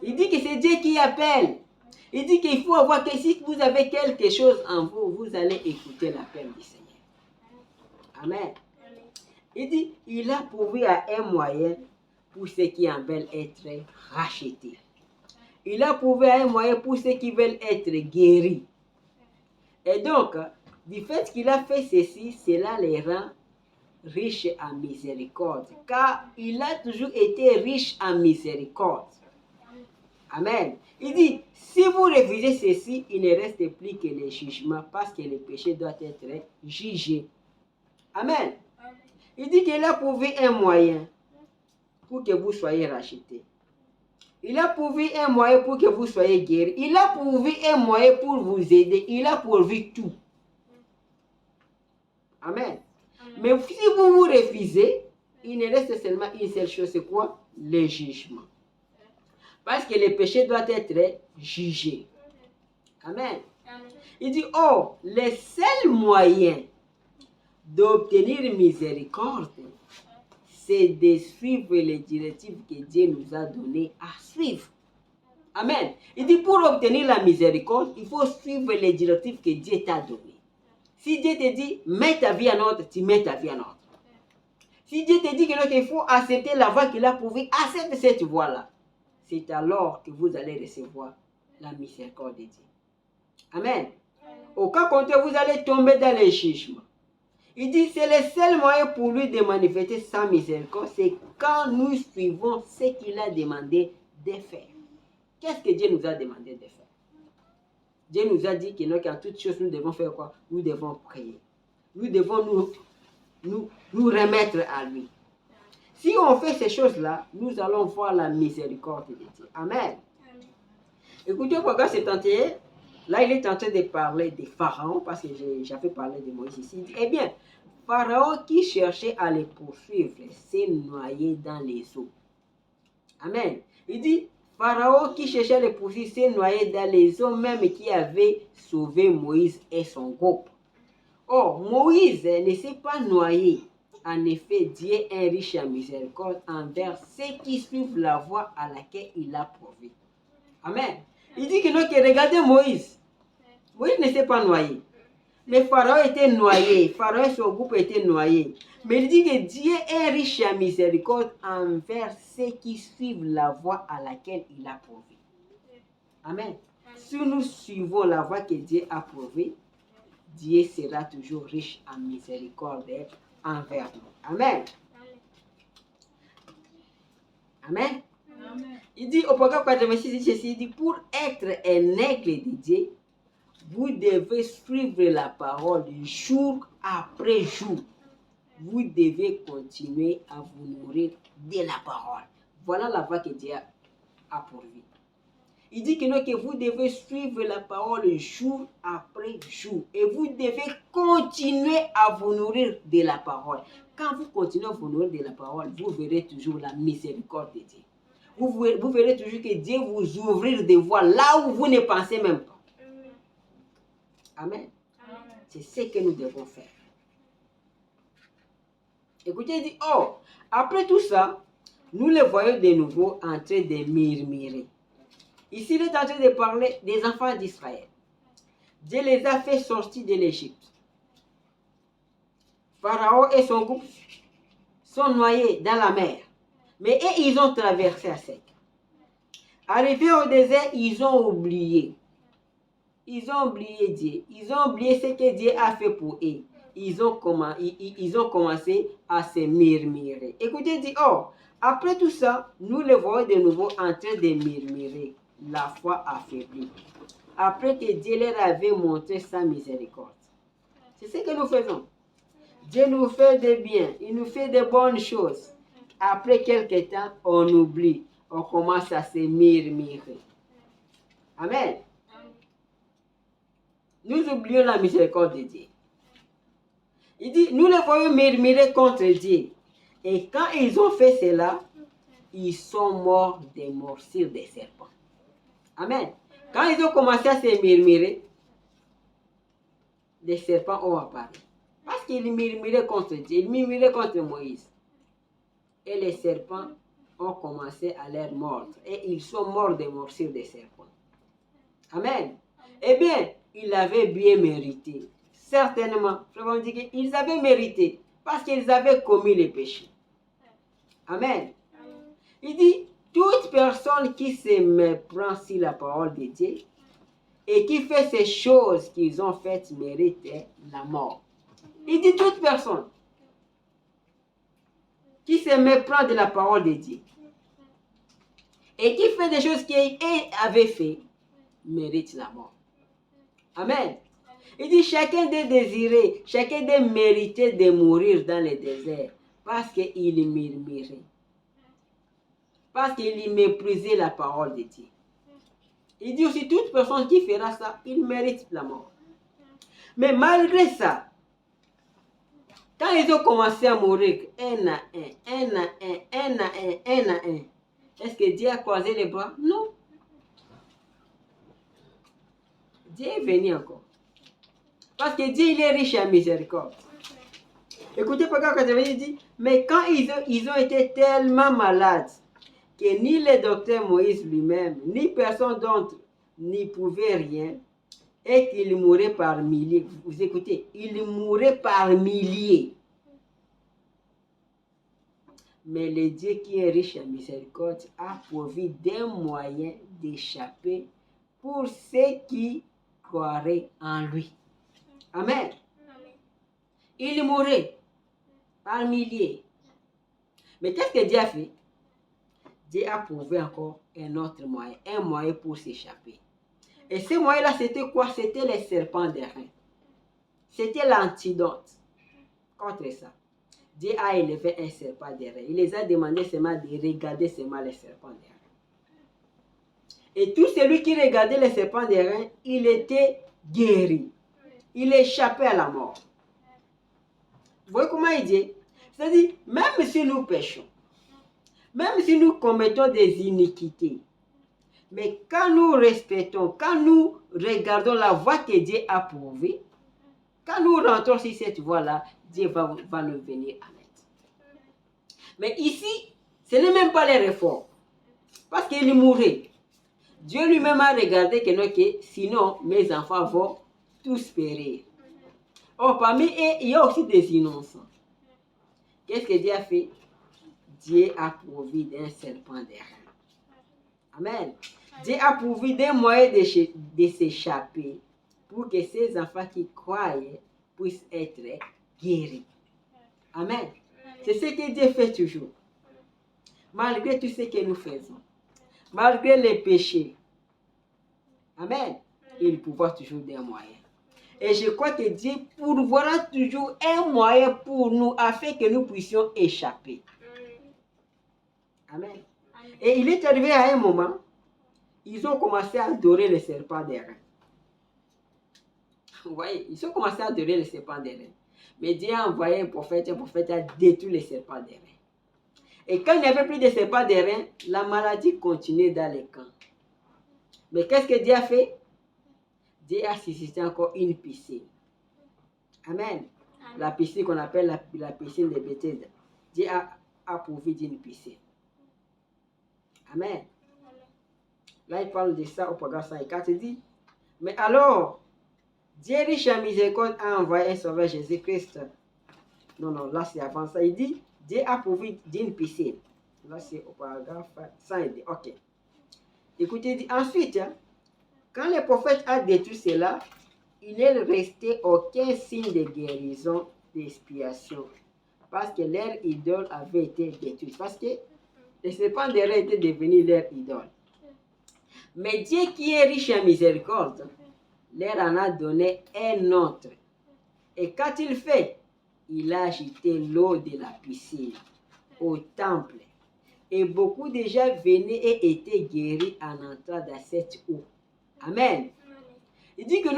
Il dit que c'est Dieu qui appelle. Il dit qu'il faut avoir que si vous avez quelque chose en vous, vous allez écouter l'appel du Seigneur. Amen. Il dit, il a trouvé un moyen pour ceux qui en veulent être rachetés. Il a trouvé un moyen pour ceux qui veulent être guéris. Et donc, du fait qu'il a fait ceci, cela les rend riches en miséricorde. Car il a toujours été riche en miséricorde. Amen. Il dit, si vous refusez ceci, il ne reste plus que le jugement parce que le péché doit être jugé. Amen. Il dit qu'il a trouvé un moyen pour que vous soyez rachetés. Il a pourvu un moyen pour que vous soyez guéris. Il a pourvu un moyen pour vous aider. Il a pourvu tout. Amen. Mais si vous vous refusez, il ne reste seulement une seule chose, c'est quoi? Le jugement. Parce que le péché doit être jugé. Amen. Il dit, oh, le seul moyen d'obtenir miséricorde, c'est de suivre les directives que Dieu nous a données à suivre. Amen. Il dit, pour obtenir la miséricorde, il faut suivre les directives que Dieu t'a données. Si Dieu te dit, mets ta vie en ordre, tu mets ta vie en ordre. Si Dieu te dit qu'il faut accepter la voie qu'il a prouvée, accepte cette voie-là. C'est alors que vous allez recevoir la miséricorde de Dieu. Amen. Au cas contraire, vous allez tomber dans les jugements. Il dit, c'est le seul moyen pour lui de manifester sa miséricorde, c'est quand nous suivons ce qu'il a demandé de faire. Qu'est-ce que Dieu nous a demandé de faire? Dieu nous a dit qu'en toutes choses, nous devons faire quoi? Nous devons prier. Nous devons nous remettre à lui. Si on fait ces choses-là, nous allons voir la miséricorde de Dieu. Amen. Écoutez, pourquoi c'est tenté? Là, il est en train de parler de Pharaon, parce que j'avais parlé de Moïse ici. Eh bien, Pharaon qui cherchait à les poursuivre s'est noyé dans les eaux. Amen. Il dit, Pharaon qui cherchait à les poursuivre s'est noyé dans les eaux, même qui avait sauvé Moïse et son groupe. Or, Moïse ne s'est pas noyé. En effet, Dieu est riche en miséricorde envers ceux qui suivent la voie à laquelle il a pourvu. Amen. Il dit que non, que regardez Moïse. Moïse ne s'est pas noyé. Mais Pharaon était noyé. Pharaon et son groupe étaient noyés. Mais il dit que Dieu est riche en miséricorde envers ceux qui suivent la voie à laquelle il a pourvu. Amen. Si nous suivons la voie que Dieu a pourvue, Dieu sera toujours riche en miséricorde envers nous. Amen. Amen. Il dit au programme 86, il dit, pour être un aigle de Dieu, vous devez suivre la parole jour après jour. Vous devez continuer à vous nourrir de la parole. Voilà la voie que Dieu a pourvue. Il dit que vous devez suivre la parole jour après jour. Et vous devez continuer à vous nourrir de la parole. Quand vous continuez à vous nourrir de la parole, vous verrez toujours la miséricorde de Dieu. Vous verrez toujours que Dieu vous ouvrir des voies là où vous ne pensez même pas. Amen. C'est ce que nous devons faire. Écoutez, il dit, oh, après tout ça, nous les voyons de nouveau en train de murmurer. Ici, il est en train de parler des enfants d'Israël. Dieu les a fait sortir de l'Égypte. Pharaon et son groupe sont noyés dans la mer. Mais ils ont traversé à sec. Arrivés au désert, ils ont oublié. Ils ont oublié Dieu. Ils ont oublié ce que Dieu a fait pour eux. Ils ont commencé à se murmurer. Écoutez, dit, oh, après tout ça, nous les voyons de nouveau en train de murmurer. La foi affaiblie. Après que Dieu leur avait montré sa miséricorde. C'est ce que nous faisons. Dieu nous fait des biens. Il nous fait de bonnes choses. Après quelques temps, on oublie. On commence à se murmurer. Amen. Nous oublions la miséricorde de Dieu. Il dit, nous les voyons murmurer contre Dieu. Et quand ils ont fait cela, ils sont morts des morsures des serpents. Amen. Quand ils ont commencé à se murmurer, les serpents ont apparu. Parce qu'ils murmuraient contre Dieu, ils murmuraient contre Moïse. Et les serpents ont commencé à les mordre. Et ils sont morts des morsures des serpents. Amen. Eh bien, ils l'avaient bien mérité. Certainement, je vais vous dire qu'ils avaient mérité parce qu'ils avaient commis les péchés. Amen. Il dit, toute personne qui se méprend sur la parole de Dieu et qui fait ces choses qu'ils ont faites mérite la mort. Il dit, toute personne qui se méprend de la parole de Dieu et qui fait des choses qu'il avait fait mérite la mort. Amen. Il dit, chacun doit désirer, chacun doit mériter de mourir dans le désert parce qu'il murmurait. Parce qu'il méprisait la parole de Dieu. Il dit aussi, toute personne qui fera ça, il mérite la mort. Mais malgré ça, quand ils ont commencé à mourir, un à un, est-ce que Dieu a croisé les bras? Non. Dieu est venu encore. Parce que Dieu, il est riche en miséricorde. Écoutez, Pagano 90 dit, mais quand ils ont été tellement malades, que ni le docteur Moïse lui-même, ni personne d'autre n'y pouvait rien, et qu'il mourait par milliers. Vous écoutez, il mourait par milliers. Mais le Dieu qui est riche en miséricorde a pourvu d'un moyen d'échapper pour ceux qui croiraient en lui. Amen. Il mourait par milliers. Mais qu'est-ce que Dieu a fait? Dieu a prouvé encore un autre moyen, un moyen pour s'échapper. Et ce moyen-là, c'était quoi? C'était les serpents d'airain. C'était l'antidote contre ça. Dieu a élevé un serpent d'airain. Il les a demandé seulement de regarder seulement les serpents d'airain. Et tout celui qui regardait les serpents d'airain, il était guéri. Il échappait à la mort. Vous voyez comment il dit? C'est-à-dire, même si nous péchons, même si nous commettons des iniquités, mais quand nous respectons, quand nous regardons la voie que Dieu a prouvée, quand nous rentrons sur cette voie-là, Dieu va nous venir en aide. Mais ici, ce n'est même pas les réformes. Parce qu'il mourait. Dieu lui-même a regardé que sinon, mes enfants vont tous périr. Or, parmi eux, il y a aussi des innocents. Qu'est-ce que Dieu a fait? Dieu a pourvu d'un serpent d'airain. Amen. Dieu a pourvu d'un moyen de s'échapper pour que ces enfants qui croient puissent être guéris. Amen. C'est ce que Dieu fait toujours. Malgré tout ce que nous faisons, malgré les péchés. Amen. Il pourvoit toujours des moyens. Et je crois que Dieu pourvoira toujours un moyen pour nous afin que nous puissions échapper. Amen. Et il est arrivé à un moment, ils ont commencé à adorer les serpents des reins. Vous voyez, ils ont commencé à adorer les serpents des reins. Mais Dieu a envoyé un prophète a détruit les serpents des reins. Et quand il n'y avait plus de serpents des reins, la maladie continuait dans les camps. Mais qu'est-ce que Dieu a fait? Dieu a suscité encore une piscine. Amen. La piscine qu'on appelle la piscine de Bethesda. Dieu a pourvu d'une piscine. Amen. Là, il parle de ça au programme 104. Il dit, mais alors, Dieu riche en miséricorde a envoyé un sauveur Jésus-Christ. Non, là c'est avant ça. Il dit, Dieu a pourvu d'une piscine. Là c'est au paragraphe 110. Ok. Écoutez, il dit, ensuite, quand le prophète a détruit cela, il n'est resté aucun signe de guérison, d'expiation. Parce que leur idole avait été détruite. Parce que les serpents de reins étaient devenus leur idole. Mais Dieu qui est riche en miséricorde, leur en a donné un autre. Et quand il fait, il a agité l'eau de la piscine au temple. Et beaucoup de gens venaient et étaient guéris en entrant dans cette eau. Amen. Il dit que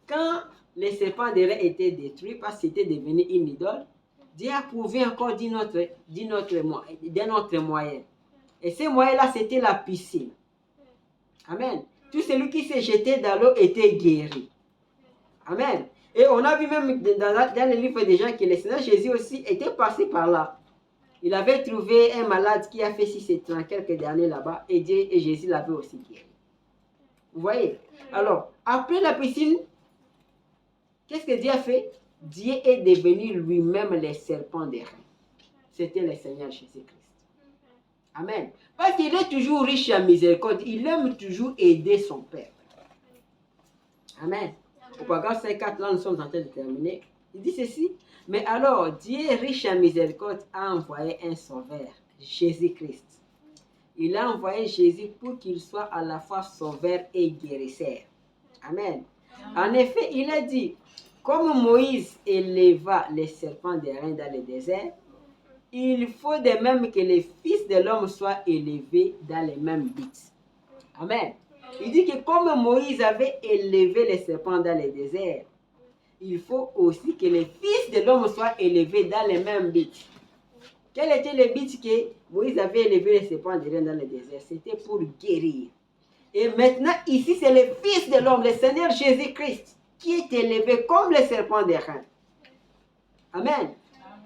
quand les serpents de reins étaient détruits parce que c'était devenu une idole, Dieu a prouvé encore d'un autre moyen. Et ce moyen-là, c'était la piscine. Amen. Tout celui qui s'est jeté dans l'eau était guéri. Amen. Et on a vu même dans le livre des gens que le Seigneur Jésus aussi était passé par là. Il avait trouvé un malade qui a fait 6 ans quelques années là-bas et Jésus l'avait aussi guéri. Vous voyez? Alors, après la piscine, qu'est-ce que Dieu a fait? Dieu est devenu lui-même le serpent des reins. C'était le Seigneur Jésus-Christ. Amen. Parce qu'il est toujours riche en miséricorde. Il aime toujours aider son Père. Amen. Au paragraphe 54, là nous sommes en train de terminer. Il dit ceci. Mais alors, Dieu riche en miséricorde a envoyé un sauveur, Jésus-Christ. Il a envoyé Jésus pour qu'il soit à la fois sauveur et guérisseur. Amen. En effet, il a dit, comme Moïse éleva les serpents des reins dans le désert, il faut de même que les fils de l'homme soient élevés dans les mêmes buts. Amen. Il dit que comme Moïse avait élevé les serpents dans le désert, il faut aussi que les fils de l'homme soient élevés dans les mêmes buts. Quel était le but que Moïse avait élevé les serpents de reins dans le désert? C'était pour guérir. Et maintenant, ici, c'est le fils de l'homme, le Seigneur Jésus-Christ, qui est élevé comme les serpents des reins. Amen.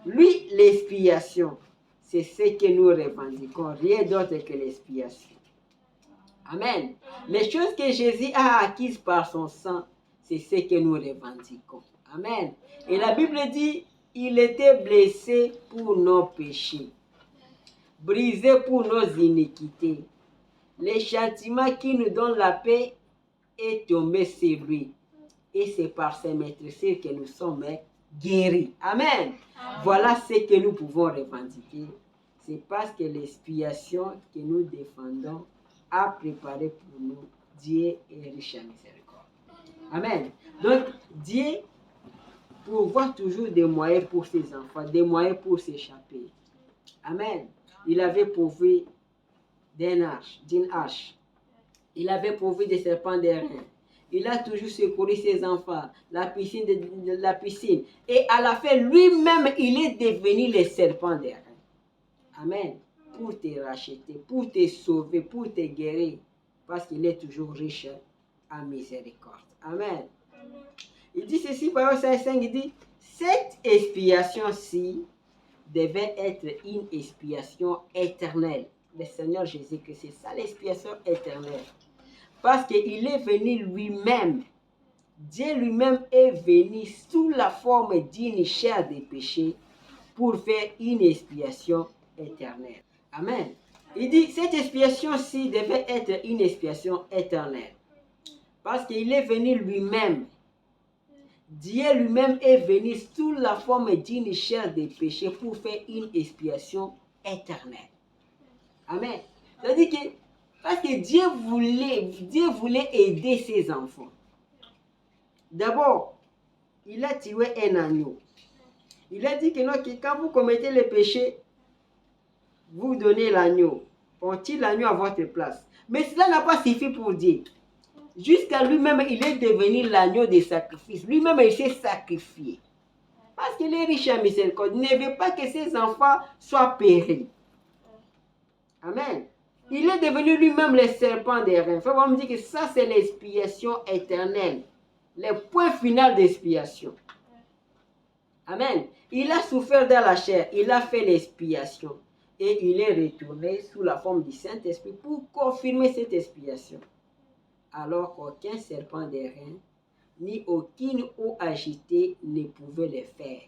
Lui, l'expiation, c'est ce que nous revendiquons, rien d'autre que l'expiation. Amen. Les choses que Jésus a acquises par son sang, c'est ce que nous revendiquons. Amen. Et la Bible dit, il était blessé pour nos péchés, brisé pour nos iniquités. Le châtiment qui nous donne la paix est tombé sur lui. Et c'est par ses maîtresses que nous sommes guéris. Amen. Amen. Voilà ce que nous pouvons revendiquer. C'est parce que l'expiation que nous défendons a préparé pour nous. Dieu est riche en miséricorde. Amen. Donc, Dieu pourvoit toujours des moyens pour ses enfants, des moyens pour s'échapper. Amen. Il avait pourvu d'une hache. Il avait pourvu des serpents des reins. Il a toujours secouru ses enfants, la piscine. Et à la fin, lui-même, il est devenu le serpent des reins. Amen. Pour te racheter, pour te sauver, pour te guérir. Parce qu'il est toujours riche en miséricorde. Amen. Il dit ceci, par 5, il dit, cette expiation-ci devait être une expiation éternelle. Le Seigneur Jésus-Christ, c'est ça l'expiation éternelle. Parce qu'il est venu lui-même. Dieu lui-même est venu sous la forme d'une chair de péché pour faire une expiation éternelle. Amen. Il dit, cette expiation-ci devait être une expiation éternelle. Parce qu'il est venu lui-même. Dieu lui-même est venu sous la forme d'une chair de péché pour faire une expiation éternelle. Amen. C'est-à-dire que, parce que Dieu voulait aider ses enfants. D'abord, il a tué un agneau. Il a dit que, non, que quand vous commettez le péché, vous donnez l'agneau. On tire l'agneau à votre place. Mais cela n'a pas suffi pour Dieu. Jusqu'à lui-même, il est devenu l'agneau des sacrifices. Lui-même, il s'est sacrifié. Parce qu'il est riche en miséricorde. Il ne veut pas que ses enfants soient péris. Amen. Il est devenu lui-même le serpent des reins. On me dit que ça, c'est l'expiation éternelle. Le point final d'expiation. Amen. Il a souffert dans la chair. Il a fait l'expiation. Et il est retourné sous la forme du Saint-Esprit pour confirmer cette expiation. Alors qu'aucun serpent des reins, ni aucune eau agitée ne pouvait le faire.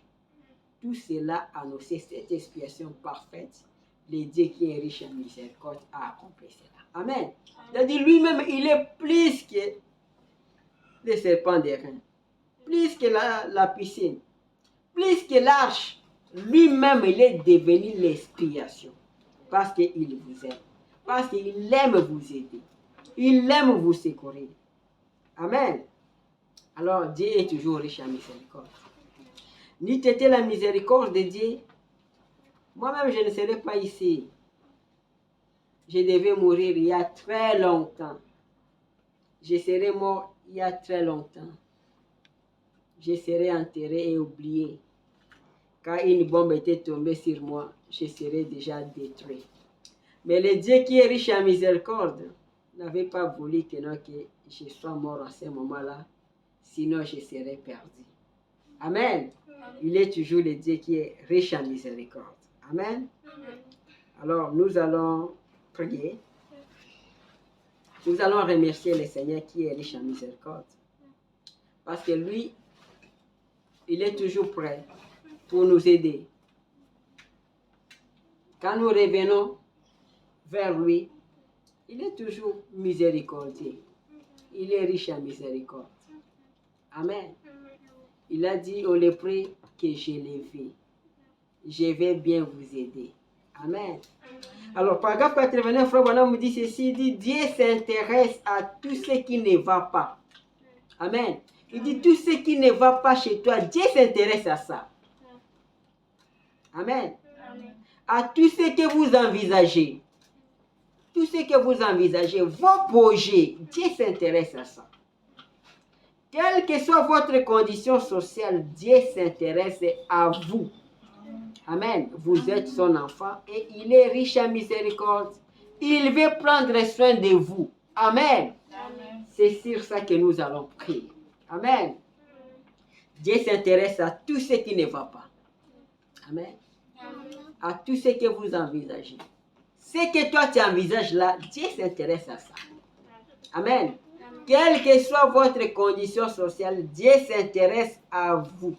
Tout cela annonçait cette expiation parfaite. Le Dieu qui est riche en miséricorde a accompli cela. Amen. C'est-à-dire lui-même, il est plus que le serpent des reins, plus que la piscine, plus que l'arche. Lui-même, il est devenu l'expiation. Parce qu'il vous aime. Parce qu'il aime vous aider. Il aime vous secourir. Amen. Alors, Dieu est toujours riche en miséricorde. N'eût été la miséricorde de Dieu, moi-même, je ne serais pas ici. Je devais mourir il y a très longtemps. Je serais mort il y a très longtemps. Je serais enterré et oublié. Quand une bombe était tombée sur moi, je serais déjà détruit. Mais le Dieu qui est riche en miséricorde n'avait pas voulu que je sois mort à ce moment-là, sinon je serais perdu. Amen. Il est toujours le Dieu qui est riche en miséricorde. Amen. Alors, nous allons prier. Nous allons remercier le Seigneur qui est riche en miséricorde. Parce que lui, il est toujours prêt pour nous aider. Quand nous revenons vers lui, il est toujours miséricordieux. Il est riche en miséricorde. Amen. Il a dit au lépreux que je l'ai vu. Je vais bien vous aider. Amen. Alors, paragraphe 89, Frère Branham me dit ceci, il dit, Dieu s'intéresse à tout ce qui ne va pas. Amen. Il dit, tout ce qui ne va pas chez toi, Dieu s'intéresse à ça. Amen. À tout ce que vous envisagez. Tout ce que vous envisagez, vos projets, Dieu s'intéresse à ça. Quelle que soit votre condition sociale, Dieu s'intéresse à vous. Amen. Vous êtes son enfant et il est riche en miséricorde. Il veut prendre soin de vous. Amen. C'est sur ça que nous allons prier. Amen. Dieu s'intéresse à tout ce qui ne va pas. Amen. À tout ce que vous envisagez. Ce que toi tu envisages là, Dieu s'intéresse à ça. Amen. Quelle que soit votre condition sociale, Dieu s'intéresse à vous.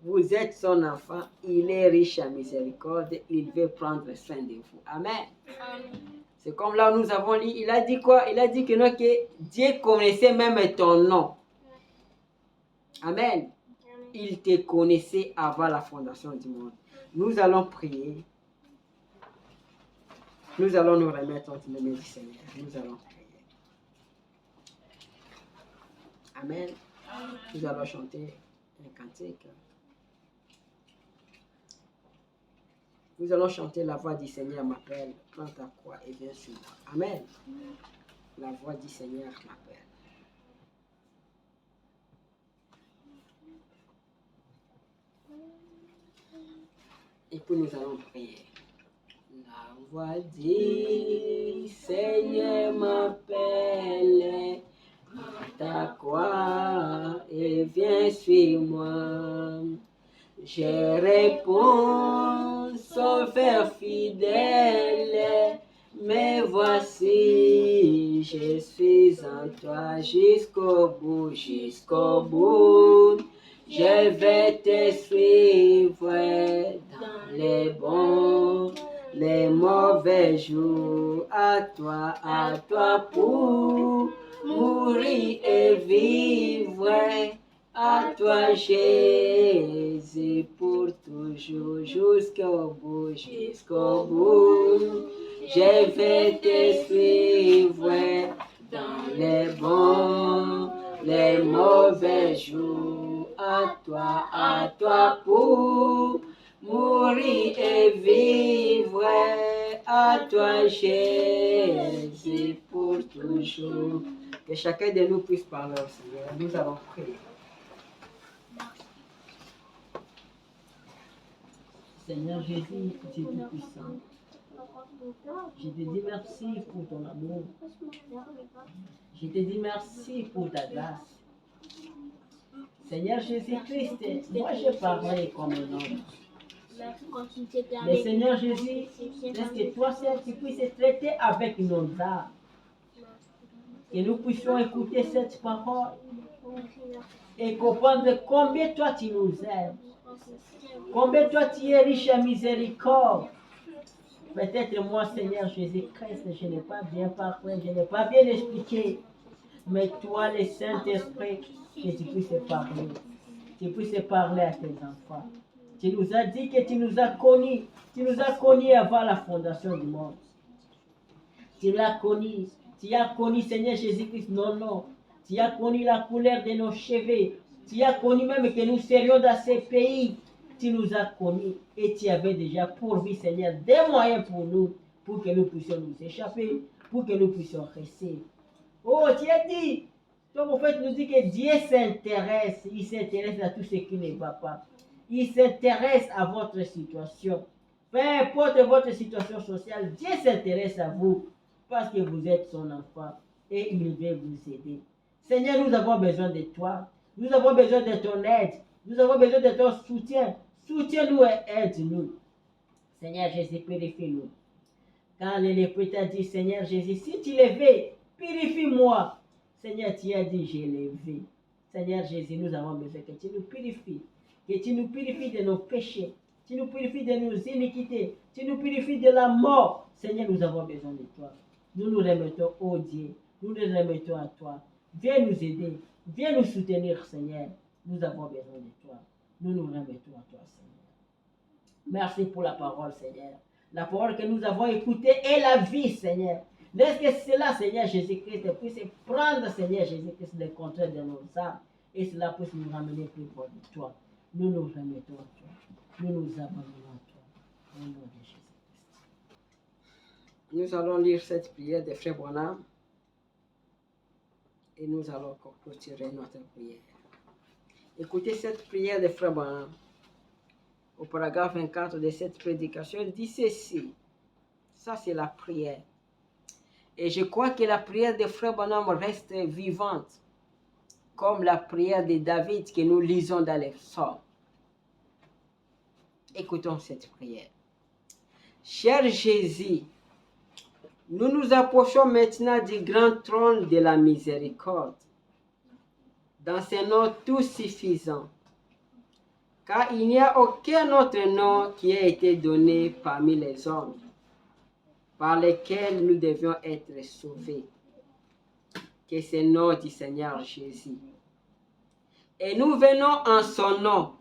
Vous êtes son enfant, il est riche en miséricorde, il veut prendre soin de vous. Amen. C'est comme là où nous avons lu, il a dit quoi? Il a dit que Dieu connaissait même ton nom. Amen. Il te connaissait avant la fondation du monde. Nous allons prier. Nous allons nous remettre entre les mains du Seigneur. Nous allons prier. Amen. Nous allons chanter un cantique. Nous allons chanter la voix du Seigneur m'appelle. Prends ta croix et viens sur moi. Amen. La voix du Seigneur m'appelle. Et puis nous allons prier. La voix du Seigneur m'appelle. Prends ta croix et viens sur moi. Je réponds, Sauveur fidèle, mais voici, je suis en toi jusqu'au bout, jusqu'au bout. Je vais te suivre dans les bons, les mauvais jours, à toi pour mourir et vivre. À toi, Jésus, pour toujours, jusqu'au bout, jusqu'au bout. Je vais te suivre dans les bons, les mauvais jours. À toi pour mourir et vivre. À toi, Jésus, le jour. Que chacun de nous puisse parler au Seigneur. Nous allons prier. Seigneur Jésus, Dieu Tout-Puissant, je te dis merci pour ton amour. Je te dis merci pour ta grâce. Seigneur Jésus-Christ, moi je parlerai comme un homme. Mais Seigneur Jésus, est-ce que toi seul tu puisses traiter avec nos âmes? Que nous puissions écouter cette parole et comprendre combien toi tu nous aimes. Combien toi tu es riche en miséricorde. Peut-être moi, Seigneur Jésus-Christ, je n'ai pas bien parlé, je n'ai pas bien expliqué. Mais toi, le Saint-Esprit, que tu puisses parler. Tu puisses parler à tes enfants. Tu nous as dit que tu nous as connus. Tu nous as connus avant la fondation du monde. Tu l'as connu. Tu as connu, Seigneur Jésus-Christ, nos noms. Tu as connu la couleur de nos cheveux. Tu as connu même que nous serions dans ces pays. Tu nous as connus et tu avais déjà pourvu, Seigneur, des moyens pour nous, pour que nous puissions nous échapper, pour que nous puissions rester. Oh, tu as dit, ton prophète nous dit que Dieu s'intéresse, il s'intéresse à tout ce qui ne va pas. Il s'intéresse à votre situation. Peu importe votre situation sociale, Dieu s'intéresse à vous parce que vous êtes son enfant et il veut vous aider. Seigneur, nous avons besoin de toi. Nous avons besoin de ton aide. Nous avons besoin de ton soutien. Soutiens-nous et aide-nous. Seigneur Jésus, purifie-nous. Quand le lépreux t'a dit, Seigneur Jésus, si tu le veux, purifie-moi. Seigneur, tu as dit, je le veux. Seigneur Jésus, nous avons besoin que tu nous purifies. Que tu nous purifies de nos péchés. Tu nous purifies de nos iniquités. Tu nous purifies de la mort. Seigneur, nous avons besoin de toi. Nous nous remettons au Dieu. Nous nous remettons à toi. Viens nous aider. Viens nous soutenir, Seigneur. Nous avons besoin de toi. Nous nous remettons à toi, Seigneur. Merci pour la parole, Seigneur. La parole que nous avons écoutée est la vie, Seigneur. Laisse que cela, Seigneur Jésus-Christ, puisse prendre, Seigneur Jésus-Christ, le contrôle de nos âmes et cela puisse nous ramener plus proche de toi. Nous nous remettons à toi. Nous nous abandonnons à toi. Au nom de Jésus-Christ. Nous allons lire cette prière de Frère Branham et nous allons clôturer notre prière. Écoutez cette prière de Frère Branham. Au paragraphe 24 de cette prédication, il dit ceci. Ça, c'est la prière. Et je crois que la prière de Frère Branham reste vivante, comme la prière de David que nous lisons dans les psaumes. Écoutons cette prière. Cher Jésus, nous nous approchons maintenant du grand trône de la miséricorde, dans ce nom tout suffisant, car il n'y a aucun autre nom qui ait été donné parmi les hommes, par lesquels nous devions être sauvés, que ce nom du Seigneur Jésus. Et nous venons en son nom.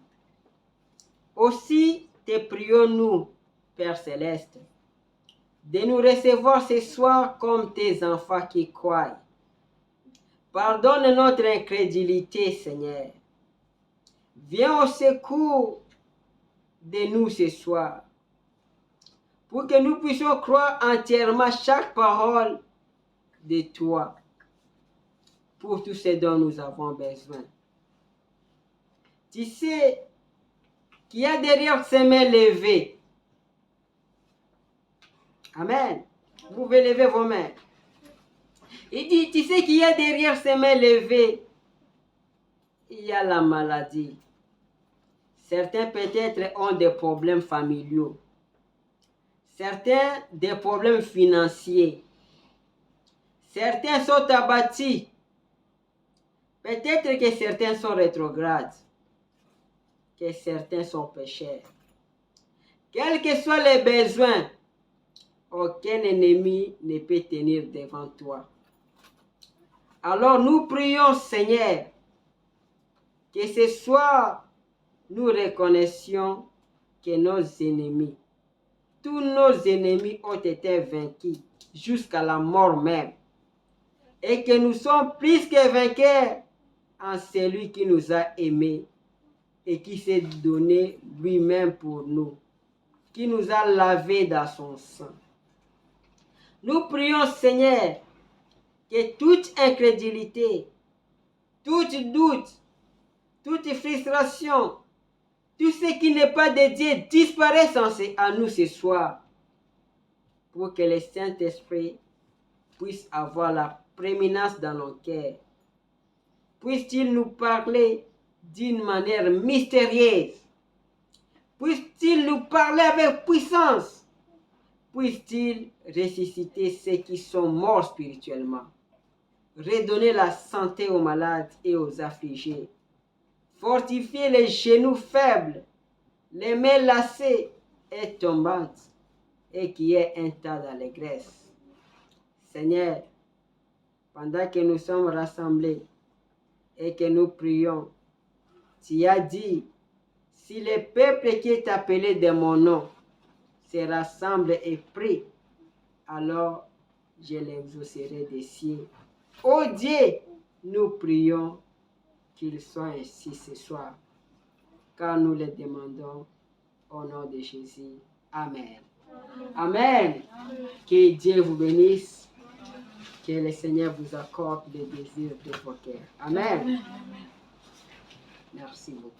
Aussi te prions-nous, Père Céleste, de nous recevoir ce soir comme tes enfants qui croient. Pardonne notre incrédulité, Seigneur. Viens au secours de nous ce soir, pour que nous puissions croire entièrement chaque parole de toi, pour tout ce dont nous avons besoin. Tu sais qu'il y a derrière ces mains levées. Amen. Vous pouvez lever vos mains. Il dit, tu sais qu'il y a derrière ces mains levées, il y a la maladie. Certains peut-être ont des problèmes familiaux. Certains des problèmes financiers. Certains sont abattus. Peut-être que certains sont rétrogrades. Que certains sont pécheurs. Quels que soient les besoins, aucun ennemi ne peut tenir devant toi. Alors nous prions, Seigneur, que ce soir, nous reconnaissions que nos ennemis, tous nos ennemis ont été vaincus jusqu'à la mort même. Et que nous sommes plus que vainqueurs en celui qui nous a aimés et qui s'est donné lui-même pour nous, qui nous a lavés dans son sang. Nous prions, Seigneur, que toute incrédulité, tout doute, toute frustration, tout ce qui n'est pas de Dieu disparaisse à nous ce soir, pour que le Saint-Esprit puisse avoir la prééminence dans nos cœurs. Puisse-t-il nous parler d'une manière mystérieuse? Puisse-t-il nous parler avec puissance? Puisse-t-il ressusciter ceux qui sont morts spirituellement? Redonner la santé aux malades et aux affligés. Fortifier les genoux faibles, les mains lassées et tombantes, et qui est un tas d'allégresse. Seigneur, pendant que nous sommes rassemblés et que nous prions, tu as dit, si le peuple qui est appelé de mon nom se rassemble et prie, alors je l'exaucerai des cieux. Ô Dieu, nous prions qu'il soit ainsi ce soir, car nous le demandons au nom de Jésus. Amen. Amen. Que Dieu vous bénisse. Que le Seigneur vous accorde les désirs de vos cœurs. Amen. Merci beaucoup.